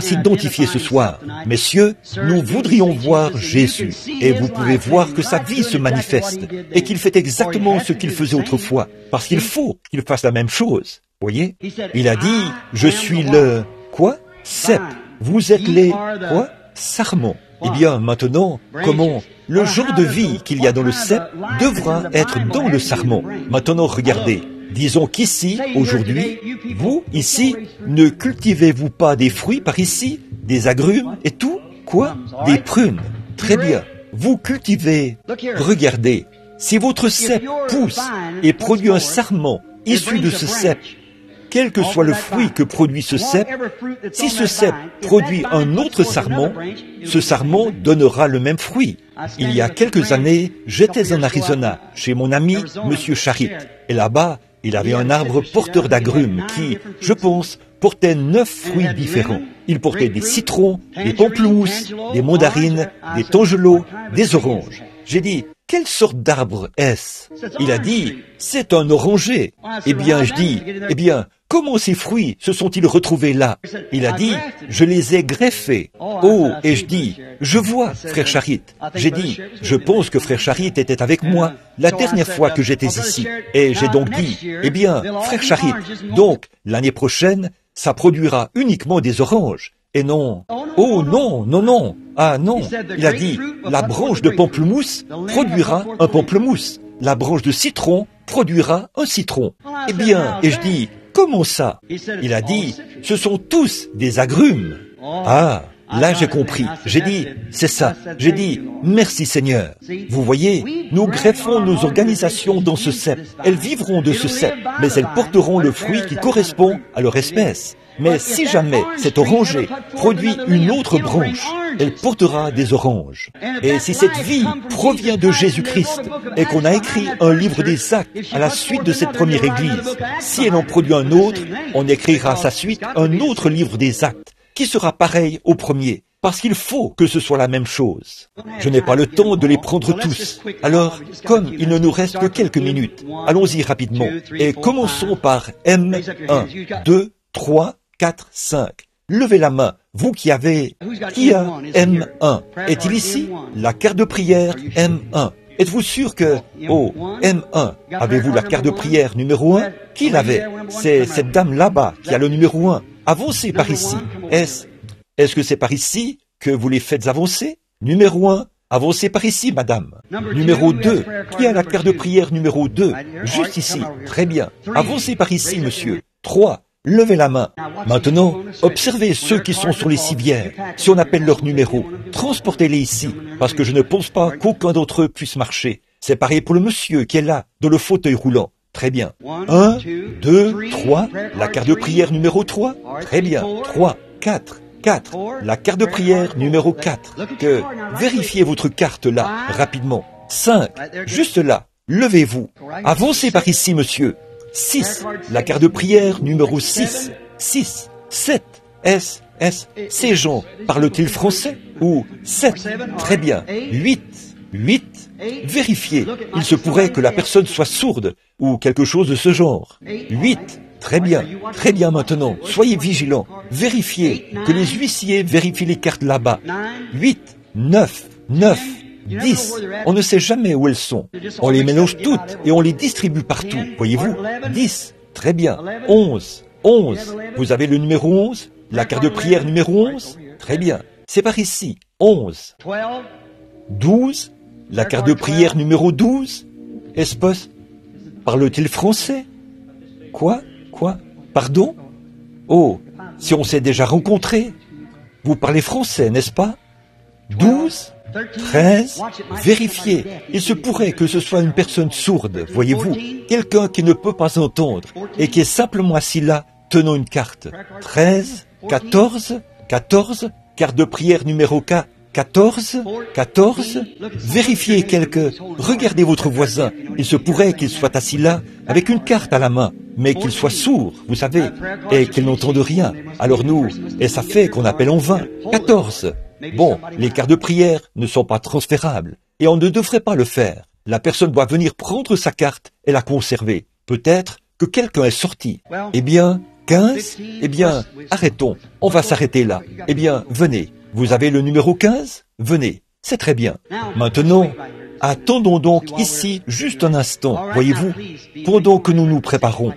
s'identifier ce soir. Messieurs, nous voudrions voir Jésus, et vous pouvez voir que sa vie se manifeste, et qu'il fait exactement ce qu'il faisait autrefois, parce qu'il faut qu'il fasse la même chose. Voyez? Il a dit, je suis le... Quoi? Cep. Vous êtes les... Quoi? sarment. Eh bien, maintenant, comment le genre de vie qu'il y a dans le cep devra être dans le sarment. Maintenant, regardez. Disons qu'ici, aujourd'hui, vous, ici, ne cultivez-vous pas des fruits par ici, des agrumes et tout? Quoi? Des prunes. Très bien. Vous cultivez. Regardez. Si votre cep pousse et produit un sarment issu de ce cep, quel que soit le fruit que produit ce cep, si ce cep produit un autre sarment, ce sarment donnera le même fruit. Il y a quelques années, j'étais en Arizona, chez mon ami, M. Charit. Et là-bas, il avait un arbre porteur d'agrumes qui, je pense, portait 9 fruits différents. Il portait des citrons, des pamplemousses, des mandarines, des tangelots, des oranges. J'ai dit, quelle sorte d'arbre est-ce? Il a dit, c'est un oranger. Eh bien, je dis, eh bien, comment ces fruits se sont-ils retrouvés là? Il a dit, je les ai greffés. Oh, et je dis, je vois, frère Charit. J'ai dit, je pense que frère Charit était avec moi la dernière fois que j'étais ici. Et j'ai donc dit, eh bien, frère Charit, donc, l'année prochaine, ça produira uniquement des oranges. Et non. Oh non, non, non. Ah non. Il a dit, la branche de pamplemousse produira un pamplemousse. La branche de citron produira un citron. Eh bien, et je dis, comment ça? Il a dit, ce sont tous des agrumes. Ah, là j'ai compris. J'ai dit, c'est ça. J'ai dit, merci Seigneur. Vous voyez, nous greffons nos organisations dans ce cep. Elles vivront de ce cep, mais elles porteront le fruit qui correspond à leur espèce. Mais si jamais cet oranger produit une autre branche, elle portera des oranges. Et si cette vie provient de Jésus-Christ et qu'on a écrit un livre des actes à la suite de cette première église, si elle en produit un autre, on écrira à sa suite un autre livre des actes qui sera pareil au premier. Parce qu'il faut que ce soit la même chose. Je n'ai pas le temps de les prendre tous. Alors, comme il ne nous reste que quelques minutes, allons-y rapidement. Et commençons par M1, 2, 3, 4, 5. Levez la main, vous qui avez... Qui a M1? Est-il ici? La carte de prière M1. Êtes-vous sûr que... Oh, M1. Avez-vous la carte de prière numéro 1? Qui l'avait? C'est cette dame là-bas qui a le numéro 1. Avancez par ici. Est-ce que c'est par ici que vous les faites avancer? Numéro 1. Avancez par ici, madame. Numéro 2. Qui a la carte de prière numéro 2? Juste ici. Très bien. Avancez par ici, monsieur. 3. Levez la main. Maintenant, observez ceux qui sont sur les civières. Si on appelle leur numéro, transportez-les ici, parce que je ne pense pas qu'aucun d'entre eux puisse marcher. C'est pareil pour le monsieur qui est là, dans le fauteuil roulant. Très bien. 1, 2, 3. La carte de prière numéro 3. Très bien. 3, 4. 4. La carte de prière numéro 4. Vérifiez votre carte là, rapidement. 5. Juste là. Levez-vous. Avancez par ici, monsieur. 6. La carte de prière numéro 6. 6. 7. Ces gens parlent-ils français? Ou 7. Très bien. 8. 8. Vérifiez. Il se pourrait que la personne soit sourde ou quelque chose de ce genre. 8. Très bien maintenant. Soyez vigilants. Vérifiez que les huissiers vérifient les cartes là-bas. 8. 9. 10. On ne sait jamais où elles sont. On les mélange toutes et on les distribue partout. Voyez-vous? 10. Très bien. 11. Vous avez le numéro 11? La carte de prière numéro 11? Très bien. C'est par ici. 11. 12. La carte de prière numéro 12? Espèce? Parle-t-il français? Quoi? Pardon? Oh, si on s'est déjà rencontrés. Vous parlez français, n'est-ce pas? 12. 13. Vérifiez. Il se pourrait que ce soit une personne sourde, voyez-vous, quelqu'un qui ne peut pas entendre et qui est simplement assis là, tenant une carte. 13. 14. Carte de prière numéro 4. 14. Vérifiez Regardez votre voisin. Il se pourrait qu'il soit assis là, avec une carte à la main, mais qu'il soit sourd, vous savez, et qu'il n'entende rien. Alors et ça fait qu'on appelle en vain. 14. Bon, les cartes de prière ne sont pas transférables, et on ne devrait pas le faire. La personne doit venir prendre sa carte et la conserver. Peut-être que quelqu'un est sorti. Eh bien, 15? Eh bien, arrêtons. On va s'arrêter là. Eh bien, venez. Vous avez le numéro 15? Venez. C'est très bien. Maintenant, attendons donc ici juste un instant, voyez-vous, pendant que nous nous préparons.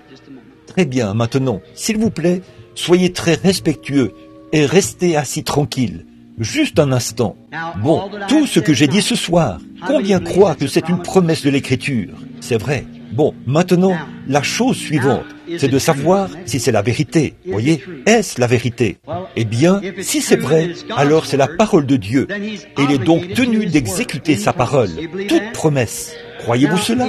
Très bien, maintenant, s'il vous plaît, soyez très respectueux et restez assis tranquille. juste un instant. Bon, tout ce que j'ai dit ce soir, combien croient que c'est une promesse de l'Écriture? C'est vrai. Bon, maintenant, la chose suivante, c'est de savoir si c'est la vérité. Voyez, est-ce la vérité? Eh bien, si c'est vrai, alors c'est la parole de Dieu. Et il est donc tenu d'exécuter sa parole. Toute promesse. Croyez-vous cela?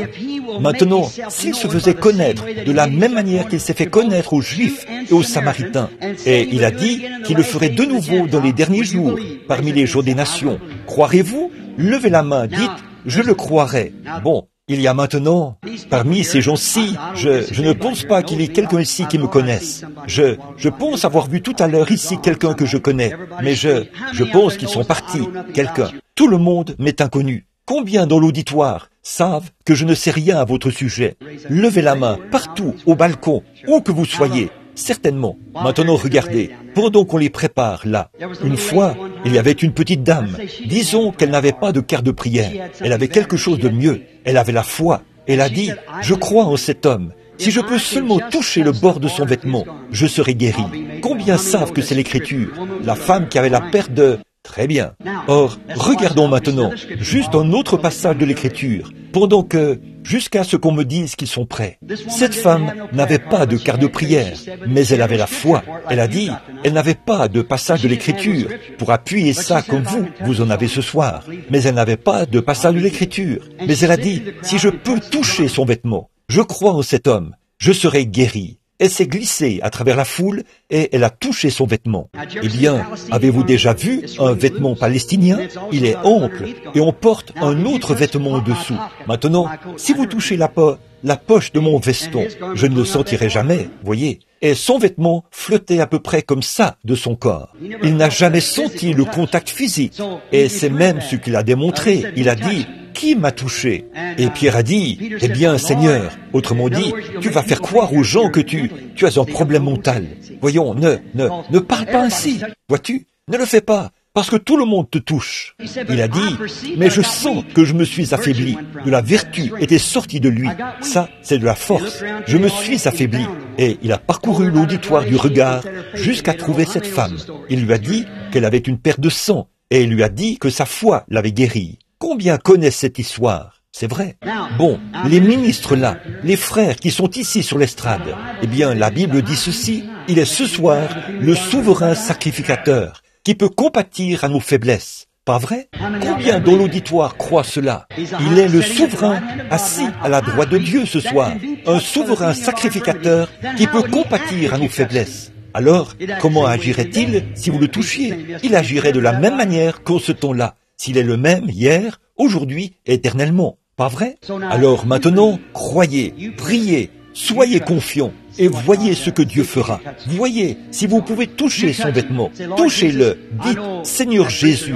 Maintenant, s'il se faisait connaître de la même manière qu'il s'est fait connaître aux Juifs et aux Samaritains, et il a dit qu'il le ferait de nouveau dans les derniers jours, parmi les jours des nations, croirez-vous? Levez la main, dites, je le croirai. Bon. Il y a maintenant, parmi ces gens-ci, je ne pense pas qu'il y ait quelqu'un ici qui me connaisse. Je pense avoir vu tout à l'heure ici quelqu'un que je connais, mais je pense qu'ils sont partis, quelqu'un. Tout le monde m'est inconnu. Combien dans l'auditoire savent que je ne sais rien à votre sujet? Levez la main, partout, au balcon, où que vous soyez. Certainement. Maintenant, regardez, pendant qu'on les prépare là, une fois, il y avait une petite dame. Disons qu'elle n'avait pas de carte de prière. Elle avait quelque chose de mieux. Elle avait la foi. Elle a dit, je crois en cet homme. Si je peux seulement toucher le bord de son vêtement, je serai guéri. Combien savent que c'est l'Écriture? La femme qui avait la perte de... Très bien. Or, regardons maintenant juste un autre passage de l'Écriture, pendant que, jusqu'à ce qu'on me dise qu'ils sont prêts. Cette femme n'avait pas de carte de prière, mais elle avait la foi. Elle a dit, elle n'avait pas de passage de l'Écriture pour appuyer ça comme vous en avez ce soir. Mais elle n'avait pas de passage de l'Écriture. Mais elle a dit, si je peux toucher son vêtement, je crois en cet homme, je serai guéri. Elle s'est glissée à travers la foule et elle a touché son vêtement. Eh bien, avez-vous déjà vu un vêtement palestinien? Il est ample et on porte un autre vêtement au-dessous. Maintenant, si vous touchez la poche de mon veston, je ne le sentirai jamais, voyez. Et son vêtement flottait à peu près comme ça de son corps. Il n'a jamais senti le contact physique. Et c'est même ce qu'il a démontré. Il a dit, qui m'a touché? Et Pierre a dit, eh bien, Seigneur, autrement dit, tu vas faire croire aux gens que tu as un problème mental. Voyons, ne parle pas ainsi. Vois-tu? Ne le fais pas. Parce que tout le monde te touche. Il a dit, mais je sens que je me suis affaibli. De la vertu était sortie de lui. Ça, c'est de la force. Je me suis affaibli. Et il a parcouru l'auditoire du regard jusqu'à trouver cette femme. Il lui a dit qu'elle avait une perte de sang. Et il lui a dit que sa foi l'avait guérie. Combien connaissent cette histoire? C'est vrai. Bon, les ministres là, les frères qui sont ici sur l'estrade, eh bien, la Bible dit ceci, il est ce soir le souverain sacrificateur qui peut compatir à nos faiblesses. Pas vrai? Combien dans l'auditoire croient cela? Il est le souverain assis à la droite de Dieu ce soir, un souverain sacrificateur qui peut compatir à nos faiblesses. Alors, comment agirait-il si vous le touchiez? Il agirait de la même manière qu'en ce temps-là. S'il est le même hier, aujourd'hui, éternellement. Pas vrai? Alors maintenant, croyez, priez, soyez confiants et voyez ce que Dieu fera. Voyez, si vous pouvez toucher son vêtement, touchez-le. Dites, Seigneur Jésus,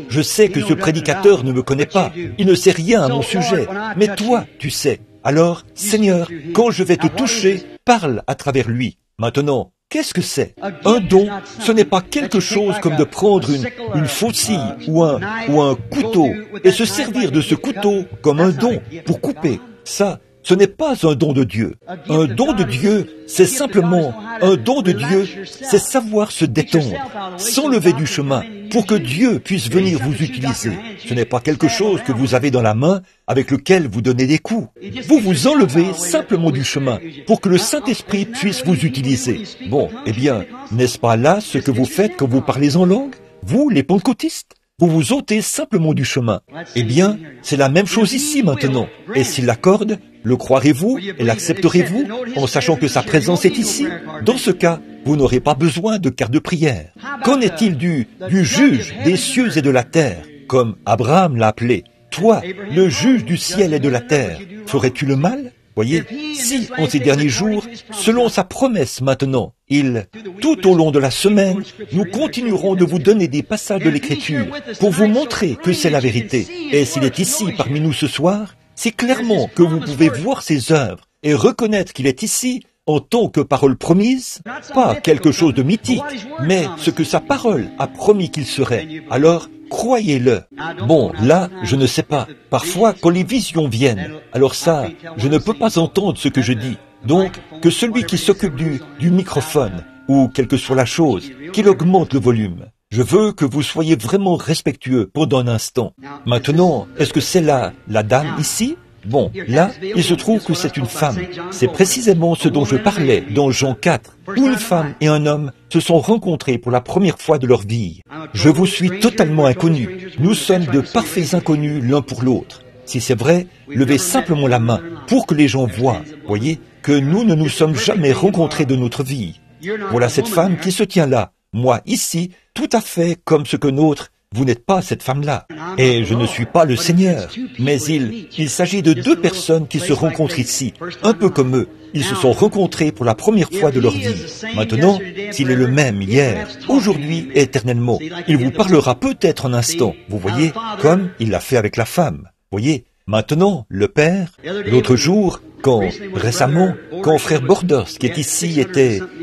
je sais que ce prédicateur ne me connaît pas, il ne sait rien à mon sujet, mais toi, tu sais. Alors, Seigneur, quand je vais te toucher, parle à travers lui. Maintenant, qu'est-ce que c'est? Un don, ce n'est pas quelque chose comme de prendre une faucille ou un couteau et se servir de ce couteau comme un don pour couper. Ça, ce n'est pas un don de Dieu. Un don de Dieu, c'est simplement un don de Dieu, c'est savoir se détendre, s'enlever du chemin pour que Dieu puisse venir vous utiliser. Ce n'est pas quelque chose que vous avez dans la main avec lequel vous donnez des coups. Vous vous enlevez simplement du chemin pour que le Saint-Esprit puisse vous utiliser. Bon, eh bien, n'est-ce pas là ce que vous faites quand vous parlez en langue? Vous, les pentecôtistes? Vous vous ôtez simplement du chemin. Eh bien, c'est la même chose ici maintenant. Et s'il l'accorde, le croirez-vous et l'accepterez-vous en sachant que sa présence est ici? Dans ce cas, vous n'aurez pas besoin de carte de prière. Qu'en est-il du juge des cieux et de la terre, comme Abraham l'a appelé? Toi, le juge du ciel et de la terre, ferais-tu le mal? Voyez, si en ces derniers jours, selon sa promesse maintenant, tout au long de la semaine, nous continuerons de vous donner des passages de l'Écriture pour vous montrer que c'est la vérité. Et s'il est ici parmi nous ce soir, c'est clairement que vous pouvez voir ses œuvres et reconnaître qu'il est ici en tant que parole promise, pas quelque chose de mythique, mais ce que sa parole a promis qu'il serait. Alors, croyez-le. Bon, là, je ne sais pas. Parfois, quand les visions viennent, alors ça, je ne peux pas entendre ce que je dis. Donc, que celui qui s'occupe du microphone, ou quelle que soit la chose, qu'il augmente le volume. Je veux que vous soyez vraiment respectueux pendant un instant. Maintenant, est-ce que c'est la dame ici? Bon, là, il se trouve que c'est une femme. C'est précisément ce dont je parlais dans Jean 4, où une femme et un homme se sont rencontrés pour la première fois de leur vie. Je vous suis totalement inconnu. Nous sommes de parfaits inconnus l'un pour l'autre. Si c'est vrai, levez simplement la main pour que les gens voient, voyez, que nous ne nous sommes jamais rencontrés de notre vie. Voilà cette femme qui se tient là, moi ici, tout à fait comme ce que notre. Vous n'êtes pas cette femme-là. Et je ne suis pas le Seigneur. Mais il s'agit de deux personnes qui se rencontrent ici, un peu comme eux. Ils se sont rencontrés pour la première fois de leur vie. Maintenant, s'il est le même hier, aujourd'hui et éternellement, il vous parlera peut-être un instant, vous voyez, comme il l'a fait avec la femme. Voyez, maintenant, le Père, l'autre jour, récemment, quand frère Borders, qui est ici,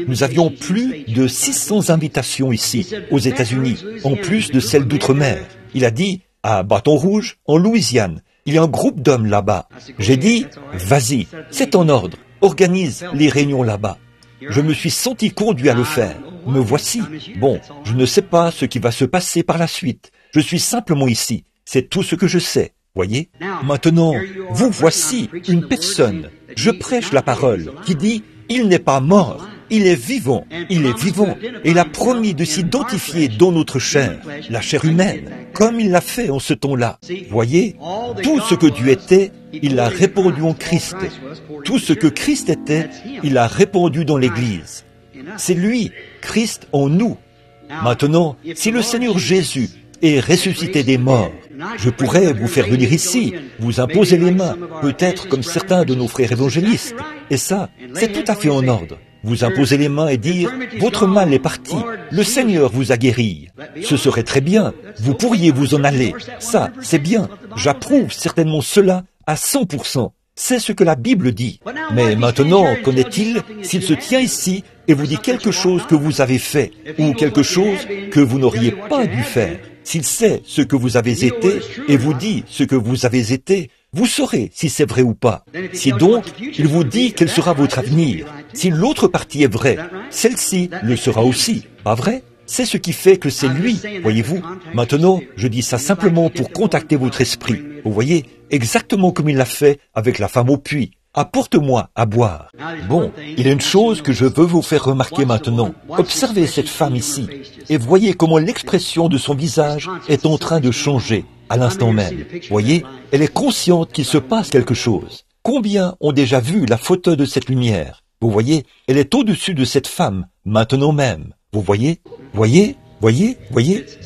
nous avions plus de 600 invitations ici, aux États-Unis, en plus de celles d'outre-mer. Il a dit, à Bâton Rouge, en Louisiane, il y a un groupe d'hommes là-bas. J'ai dit, vas-y, c'est en ordre, organise les réunions là-bas. Je me suis senti conduit à le faire. Me voici. Bon, je ne sais pas ce qui va se passer par la suite. Je suis simplement ici. C'est tout ce que je sais. Voyez? Maintenant, vous voici une personne. Je prêche la parole qui dit, il n'est pas mort, il est vivant, il est vivant. Et il a promis de s'identifier dans notre chair, la chair humaine, comme il l'a fait en ce temps-là. Voyez? Tout ce que Dieu était, il l'a répandu en Christ. Tout ce que Christ était, il l'a répandu dans l'Église. C'est lui, Christ en nous. Maintenant, si le Seigneur Jésus est ressuscité des morts, je pourrais vous faire venir ici, vous imposer les mains, peut-être comme certains de nos frères évangélistes. Et ça, c'est tout à fait en ordre. Vous imposer les mains et dire, votre mal est parti, le Seigneur vous a guéri. Ce serait très bien, vous pourriez vous en aller. Ça, c'est bien, j'approuve certainement cela à 100%. C'est ce que la Bible dit. Mais maintenant, qu'en est-il s'il se tient ici et vous dit quelque chose que vous avez fait, ou quelque chose que vous n'auriez pas dû faire? S'il sait ce que vous avez été et vous dit ce que vous avez été, vous saurez si c'est vrai ou pas. Si donc, il vous dit quel sera votre avenir, si l'autre partie est vraie, celle-ci le sera aussi, pas vrai? C'est ce qui fait que c'est lui, voyez-vous. Maintenant, je dis ça simplement pour contacter votre esprit. Vous voyez, exactement comme il l'a fait avec la femme au puits. Apporte-moi à boire. Bon, il y a une chose que je veux vous faire remarquer maintenant. Observez cette femme ici et voyez comment l'expression de son visage est en train de changer à l'instant même. Voyez, elle est consciente qu'il se passe quelque chose. Combien ont déjà vu la photo de cette lumière? Vous voyez, elle est au-dessus de cette femme, maintenant même. Vous voyez? Voyez? Voyez?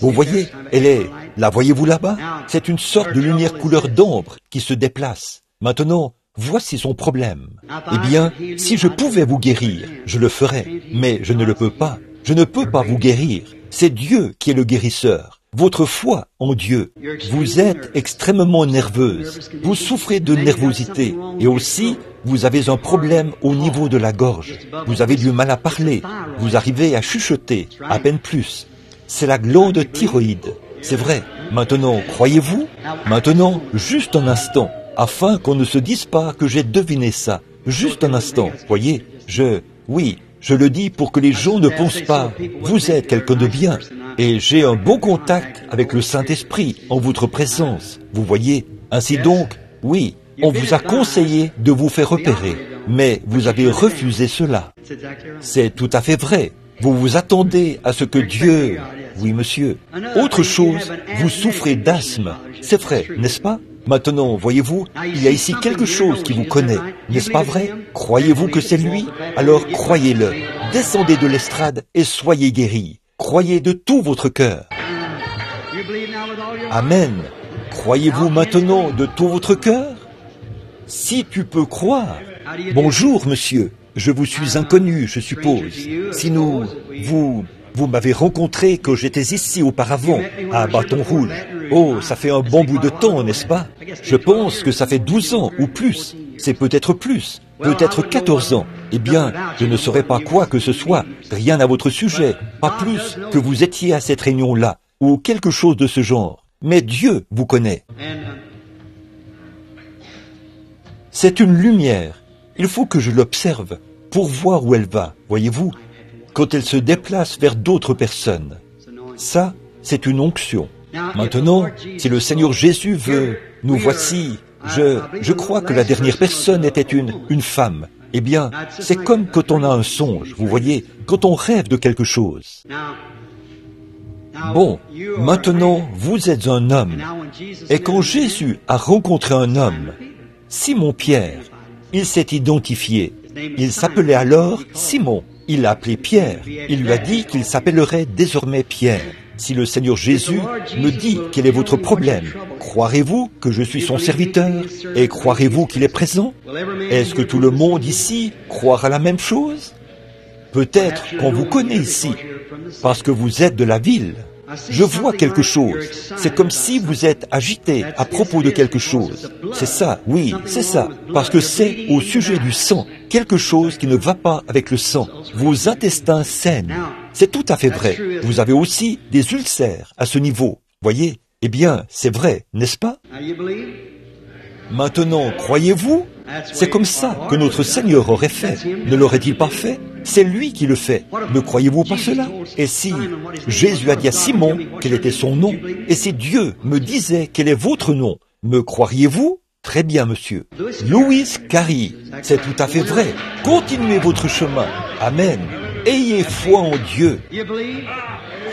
Vous voyez? Elle est... La voyez-vous là-bas? C'est une sorte de lumière couleur d'ambre qui se déplace. Maintenant, voici son problème. Eh bien, si je pouvais vous guérir, je le ferais. Mais je ne le peux pas. Je ne peux pas vous guérir. C'est Dieu qui est le guérisseur. Votre foi en Dieu. Vous êtes extrêmement nerveuse. Vous souffrez de nervosité. Et aussi, vous avez un problème au niveau de la gorge. Vous avez du mal à parler. Vous arrivez à chuchoter, à peine plus. C'est la glande thyroïde. C'est vrai. Maintenant, croyez-vous? Maintenant, juste un instant, afin qu'on ne se dise pas que j'ai deviné ça. Juste un instant, voyez? Oui, je le dis pour que les gens ne pensent pas. Vous êtes quelqu'un de bien. Et j'ai un bon contact avec le Saint-Esprit en votre présence. Vous voyez? Ainsi donc, oui, on vous a conseillé de vous faire opérer. Mais vous avez refusé cela. C'est tout à fait vrai. Vous vous attendez à ce que Dieu... Oui, monsieur. Autre chose, vous souffrez d'asthme. C'est vrai, n'est-ce pas? Maintenant, voyez-vous, il y a ici quelque chose qui vous connaît. N'est-ce pas vrai? Croyez-vous que c'est lui? Alors croyez-le. Descendez de l'estrade et soyez guéris. Croyez de tout votre cœur. Amen. Croyez-vous maintenant de tout votre cœur? Si tu peux croire. Bonjour, monsieur. Je vous suis inconnu, je suppose. Si vous m'avez rencontré quand j'étais ici auparavant, à Bâton Rouge. Oh, ça fait un bon bout de temps, n'est-ce pas? Je pense que ça fait 12 ans ou plus. C'est peut-être plus, peut-être 14 ans. Eh bien, je ne saurais pas quoi que ce soit, rien à votre sujet, pas plus que vous étiez à cette réunion-là, ou quelque chose de ce genre. Mais Dieu vous connaît. C'est une lumière. Il faut que je l'observe pour voir où elle va, voyez-vous, quand elle se déplace vers d'autres personnes. Ça, c'est une onction. Maintenant, si le Seigneur Jésus veut, nous voici, je crois que la dernière personne était une femme. Eh bien, c'est comme quand on a un songe, vous voyez, quand on rêve de quelque chose. Bon, maintenant, vous êtes un homme. Et quand Jésus a rencontré un homme, Simon-Pierre, il s'est identifié. Il s'appelait alors Simon. Il l'a appelé Pierre. Il lui a dit qu'il s'appellerait désormais Pierre. Si le Seigneur Jésus me dit quel est votre problème, croirez-vous que je suis son serviteur et croirez-vous qu'il est présent? Est-ce que tout le monde ici croira la même chose? Peut-être qu'on vous connaît ici, parce que vous êtes de la ville. Je vois quelque chose. C'est comme si vous êtes agité à propos de quelque chose. C'est ça, oui, c'est ça. Parce que c'est au sujet du sang, quelque chose qui ne va pas avec le sang. Vos intestins saignent. C'est tout à fait vrai. Vous avez aussi des ulcères à ce niveau. Voyez? Eh bien, c'est vrai, n'est-ce pas? Maintenant, croyez-vous? C'est comme ça que notre Seigneur aurait fait. Ne l'aurait-il pas fait? C'est lui qui le fait. Ne croyez-vous pas cela? Et si Jésus a dit à Simon quel était son nom, et si Dieu me disait quel est votre nom, me croiriez-vous? Très bien, monsieur. Louis Carey, c'est tout à fait vrai. Continuez votre chemin. Amen. Ayez foi en Dieu.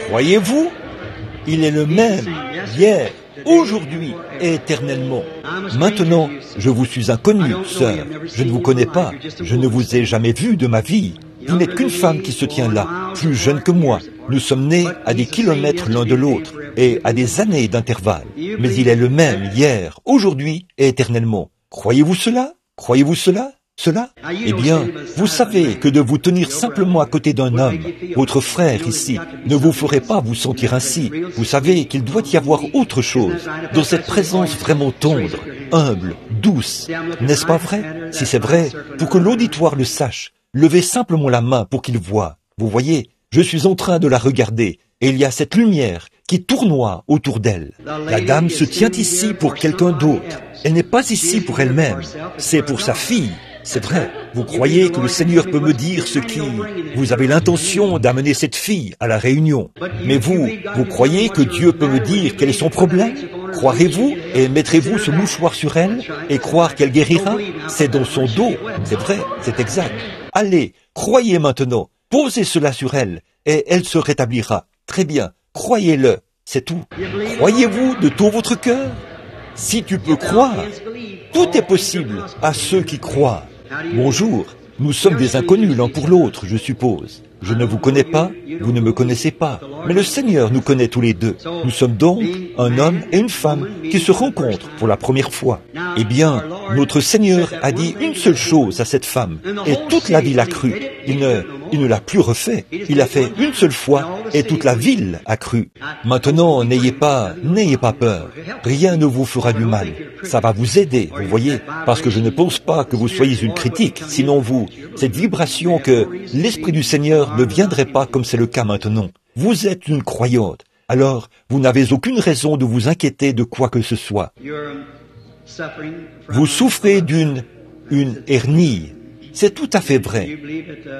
Croyez-vous? Il est le même, hier, aujourd'hui et éternellement. Maintenant, je vous suis inconnu, sœur. Je ne vous connais pas. Je ne vous ai jamais vu de ma vie. Vous n'êtes qu'une femme qui se tient là, plus jeune que moi. Nous sommes nés à des kilomètres l'un de l'autre et à des années d'intervalle. Mais il est le même hier, aujourd'hui et éternellement. Croyez-vous cela? Croyez-vous cela? Cela? Eh bien, vous savez que de vous tenir simplement à côté d'un homme, votre frère ici, ne vous ferait pas vous sentir ainsi. Vous savez qu'il doit y avoir autre chose, dans cette présence vraiment tendre, humble, douce. N'est-ce pas vrai? Si c'est vrai, pour que l'auditoire le sache, levez simplement la main pour qu'il voie. Vous voyez, je suis en train de la regarder, et il y a cette lumière qui tournoie autour d'elle. La dame se tient ici pour quelqu'un d'autre. Elle n'est pas ici pour elle-même, c'est pour sa fille. C'est vrai, vous croyez que le Seigneur peut me dire ce qui... Vous avez l'intention d'amener cette fille à la réunion. Mais vous croyez que Dieu peut me dire quel est son problème? Croirez-vous et mettrez-vous ce mouchoir sur elle et croire qu'elle guérira? C'est dans son dos, c'est vrai, c'est exact. Allez, croyez maintenant, posez cela sur elle et elle se rétablira. Très bien, croyez-le, c'est tout. Croyez-vous de tout votre cœur? Si tu peux croire, tout est possible à ceux qui croient. Bonjour, nous sommes des inconnus l'un pour l'autre, je suppose. Je ne vous connais pas, vous ne me connaissez pas, mais le Seigneur nous connaît tous les deux. Nous sommes donc un homme et une femme qui se rencontrent pour la première fois. Eh bien, notre Seigneur a dit une seule chose à cette femme, et toute la ville a cru. Il ne l'a plus refait. Il a fait une seule fois, et toute la ville a cru. Maintenant, n'ayez pas peur. Rien ne vous fera du mal. Ça va vous aider, vous voyez, parce que je ne pense pas que vous soyez une critique, sinon cette vibration que l'Esprit du Seigneur ne viendrait pas comme c'est le cas maintenant. Vous êtes une croyante, alors vous n'avez aucune raison de vous inquiéter de quoi que ce soit. Vous souffrez d'une hernie. C'est tout à fait vrai.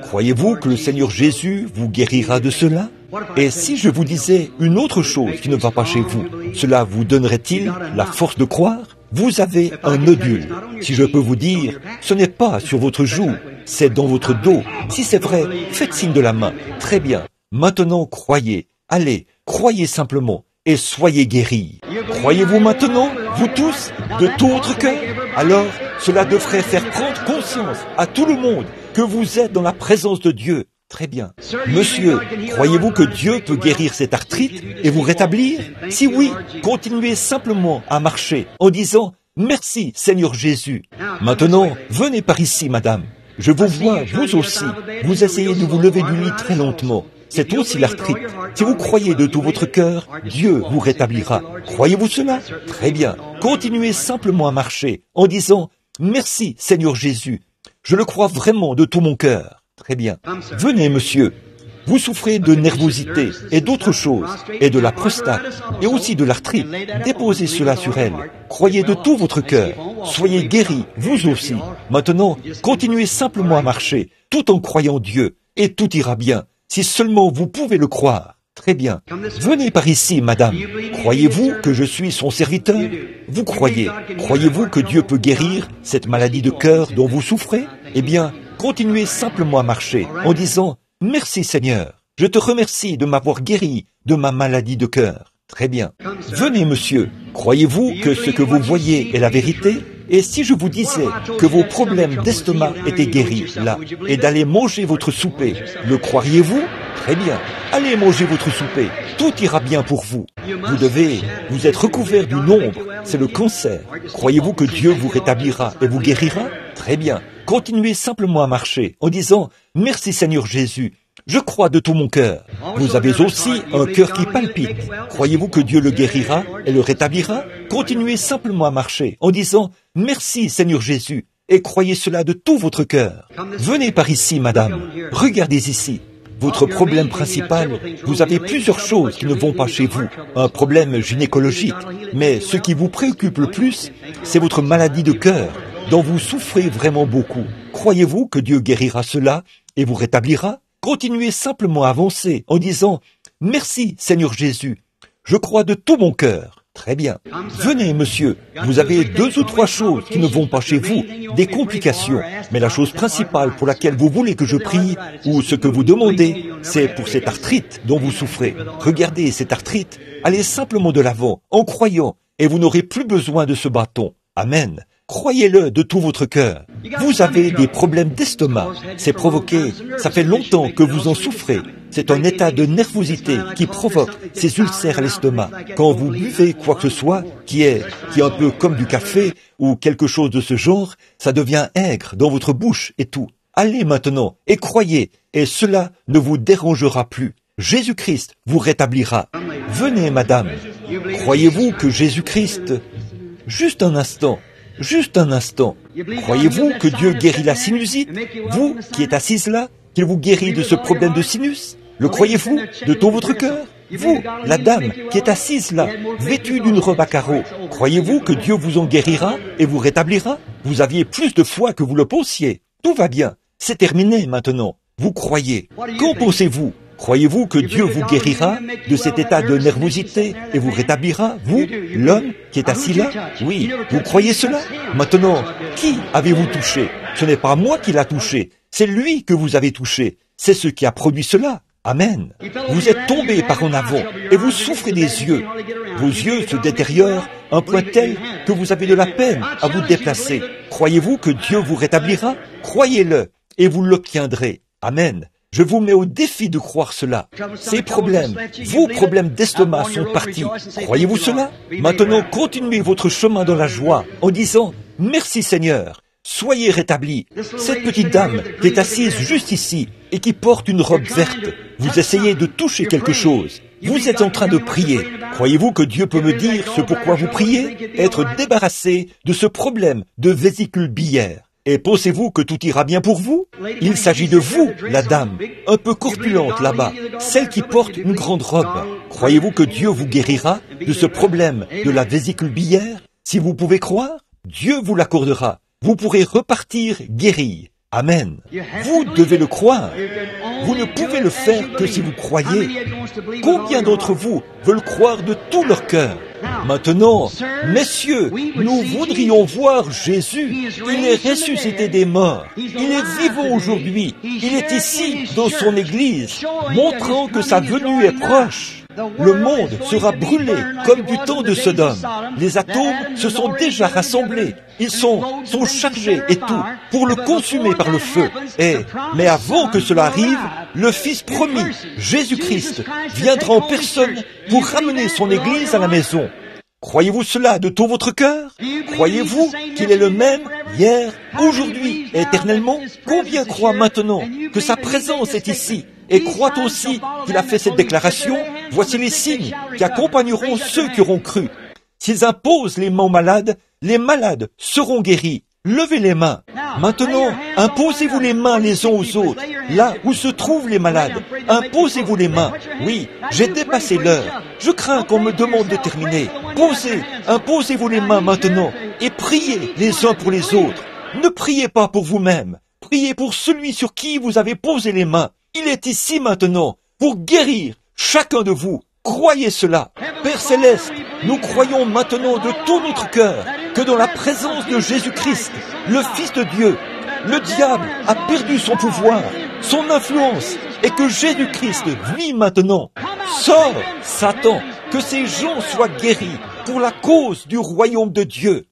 Croyez-vous que le Seigneur Jésus vous guérira de cela? Et si je vous disais une autre chose qui ne va pas chez vous, cela vous donnerait-il la force de croire? Vous avez un nodule. Si je peux vous dire, ce n'est pas sur votre joue, c'est dans votre dos. Si c'est vrai, faites signe de la main. Très bien. Maintenant, croyez. Allez, croyez simplement et soyez guéris. Croyez-vous maintenant, vous tous, de tout votre cœur? Alors, cela devrait faire prendre conscience à tout le monde que vous êtes dans la présence de Dieu. Très bien. Monsieur, croyez-vous que Dieu peut guérir cette arthrite et vous rétablir? Si oui, continuez simplement à marcher en disant « Merci, Seigneur Jésus ». Maintenant, venez par ici, madame. Je vous vois, vous aussi. Vous essayez de vous lever du lit très lentement. C'est aussi l'arthrite. Si vous croyez de tout votre cœur, Dieu vous rétablira. Croyez-vous cela? Très bien. Continuez simplement à marcher en disant « Merci, Seigneur Jésus ». Je le crois vraiment de tout mon cœur. Très bien. Venez, monsieur. Vous souffrez de nervosité et d'autres choses, et de la prostate, et aussi de l'arthrite. Déposez cela sur elle. Croyez de tout votre cœur. Soyez guéris, vous aussi. Maintenant, continuez simplement à marcher, tout en croyant Dieu, et tout ira bien, si seulement vous pouvez le croire. Très bien. Venez par ici, madame. Croyez-vous que je suis son serviteur? Vous croyez. Croyez-vous que Dieu peut guérir cette maladie de cœur dont vous souffrez? Eh bien, continuez simplement à marcher en disant « Merci Seigneur, je te remercie de m'avoir guéri de ma maladie de cœur. » Très bien. Venez, monsieur. Croyez-vous que ce que vous voyez est la vérité? Et si je vous disais que vos problèmes d'estomac étaient guéris, là, et d'aller manger votre souper, le croiriez-vous? Très bien. Allez manger votre souper. Tout ira bien pour vous. Vous êtes recouvert d'une ombre. C'est le cancer. Croyez-vous que Dieu vous rétablira et vous guérira? Très bien. Continuez simplement à marcher en disant « Merci Seigneur Jésus. Je crois de tout mon cœur. » Vous avez aussi un cœur qui palpite. Croyez-vous que Dieu le guérira et le rétablira? Continuez simplement à marcher en disant « Merci Seigneur Jésus » et croyez cela de tout votre cœur. Venez par ici, madame. Regardez ici. Votre problème principal, vous avez plusieurs choses qui ne vont pas chez vous. Un problème gynécologique. Mais ce qui vous préoccupe le plus, c'est votre maladie de cœur, dont vous souffrez vraiment beaucoup. Croyez-vous que Dieu guérira cela et vous rétablira? Continuez simplement à avancer en disant « Merci Seigneur Jésus, je crois de tout mon cœur. » Très bien. Venez, monsieur. Vous avez 2 ou 3 choses qui ne vont pas chez vous, des complications. Mais la chose principale pour laquelle vous voulez que je prie, ou ce que vous demandez, c'est pour cette arthrite dont vous souffrez. Regardez cette arthrite. Allez simplement de l'avant, en croyant, et vous n'aurez plus besoin de ce bâton. Amen. Croyez-le de tout votre cœur. Vous avez des problèmes d'estomac. C'est provoqué. Ça fait longtemps que vous en souffrez. C'est un état de nervosité qui provoque ces ulcères à l'estomac. Quand vous buvez quoi que ce soit, qui est un peu comme du café ou quelque chose de ce genre, ça devient aigre dans votre bouche et tout. Allez maintenant et croyez, et cela ne vous dérangera plus. Jésus-Christ vous rétablira. Venez, madame. Croyez-vous que Jésus-Christ... Juste un instant. Juste un instant. Croyez-vous que Dieu guérit la sinusite? Vous qui êtes assise là, qu'il vous guérit de ce problème de sinus? Le croyez-vous de tout votre cœur? Vous, la dame qui est assise là, vêtue d'une robe à carreaux, croyez-vous que Dieu vous en guérira et vous rétablira? Vous aviez plus de foi que vous le pensiez. Tout va bien. C'est terminé maintenant. Vous croyez. Qu'en pensez-vous? Croyez-vous que Dieu vous guérira de cet état de nervosité et vous rétablira, vous, l'homme qui est assis là? Oui, vous croyez cela? Maintenant, qui avez-vous touché? Ce n'est pas moi qui l'a touché, c'est lui que vous avez touché. C'est ce qui a produit cela. Amen. Vous êtes tombé par en avant et vous souffrez des yeux. Vos yeux se détériorent à un point tel que vous avez de la peine à vous déplacer. Croyez-vous que Dieu vous rétablira? Croyez-le et vous l'obtiendrez. Amen. Je vous mets au défi de croire cela. Ces problèmes, vos problèmes d'estomac sont partis. Croyez-vous cela? Maintenant, continuez votre chemin dans la joie en disant « Merci Seigneur, soyez rétablis. » Cette petite dame qui est assise juste ici et qui porte une robe verte, vous essayez de toucher quelque chose. Vous êtes en train de prier. Croyez-vous que Dieu peut me dire ce pourquoi vous priez? Être débarrassé de ce problème de vésicule biliaire. Et pensez-vous que tout ira bien pour vous? Il s'agit de vous, la dame, un peu corpulente là-bas, celle qui porte une grande robe. Croyez-vous que Dieu vous guérira de ce problème de la vésicule biliaire? Si vous pouvez croire, Dieu vous l'accordera. Vous pourrez repartir guéri. Amen. Vous devez le croire. Vous ne pouvez le faire que si vous croyez. Combien d'entre vous veulent croire de tout leur cœur? Maintenant, messieurs, nous voudrions voir Jésus. Il est ressuscité des morts. Il est vivant aujourd'hui. Il est ici, dans son Église, montrant que sa venue est proche. Le monde sera brûlé comme du temps de Sodome. Les atomes se sont déjà rassemblés. Ils sont chargés et tout pour le consumer par le feu. Mais avant que cela arrive, le Fils promis, Jésus-Christ, viendra en personne pour ramener son Église à la maison. Croyez-vous cela de tout votre cœur? Croyez-vous qu'il est le même hier, aujourd'hui et éternellement? Combien croient maintenant que sa présence est ici et croient aussi qu'il a fait cette déclaration? Voici les signes qui accompagneront ceux qui auront cru. S'ils imposent les mains aux malades, les malades seront guéris. Levez les mains. Maintenant, imposez-vous les mains les uns aux autres, là où se trouvent les malades. Imposez-vous les mains. Oui, j'ai dépassé l'heure. Je crains qu'on me demande de terminer. Imposez-vous les mains maintenant et priez les uns pour les autres. Ne priez pas pour vous-même. Priez pour celui sur qui vous avez posé les mains. Il est ici maintenant pour guérir Chacun de vous, croyez cela. Père Céleste, nous croyons maintenant de tout notre cœur que dans la présence de Jésus-Christ, le Fils de Dieu, le diable a perdu son pouvoir, son influence, et que Jésus-Christ vit maintenant. Sors, Satan, que ces gens soient guéris pour la cause du royaume de Dieu.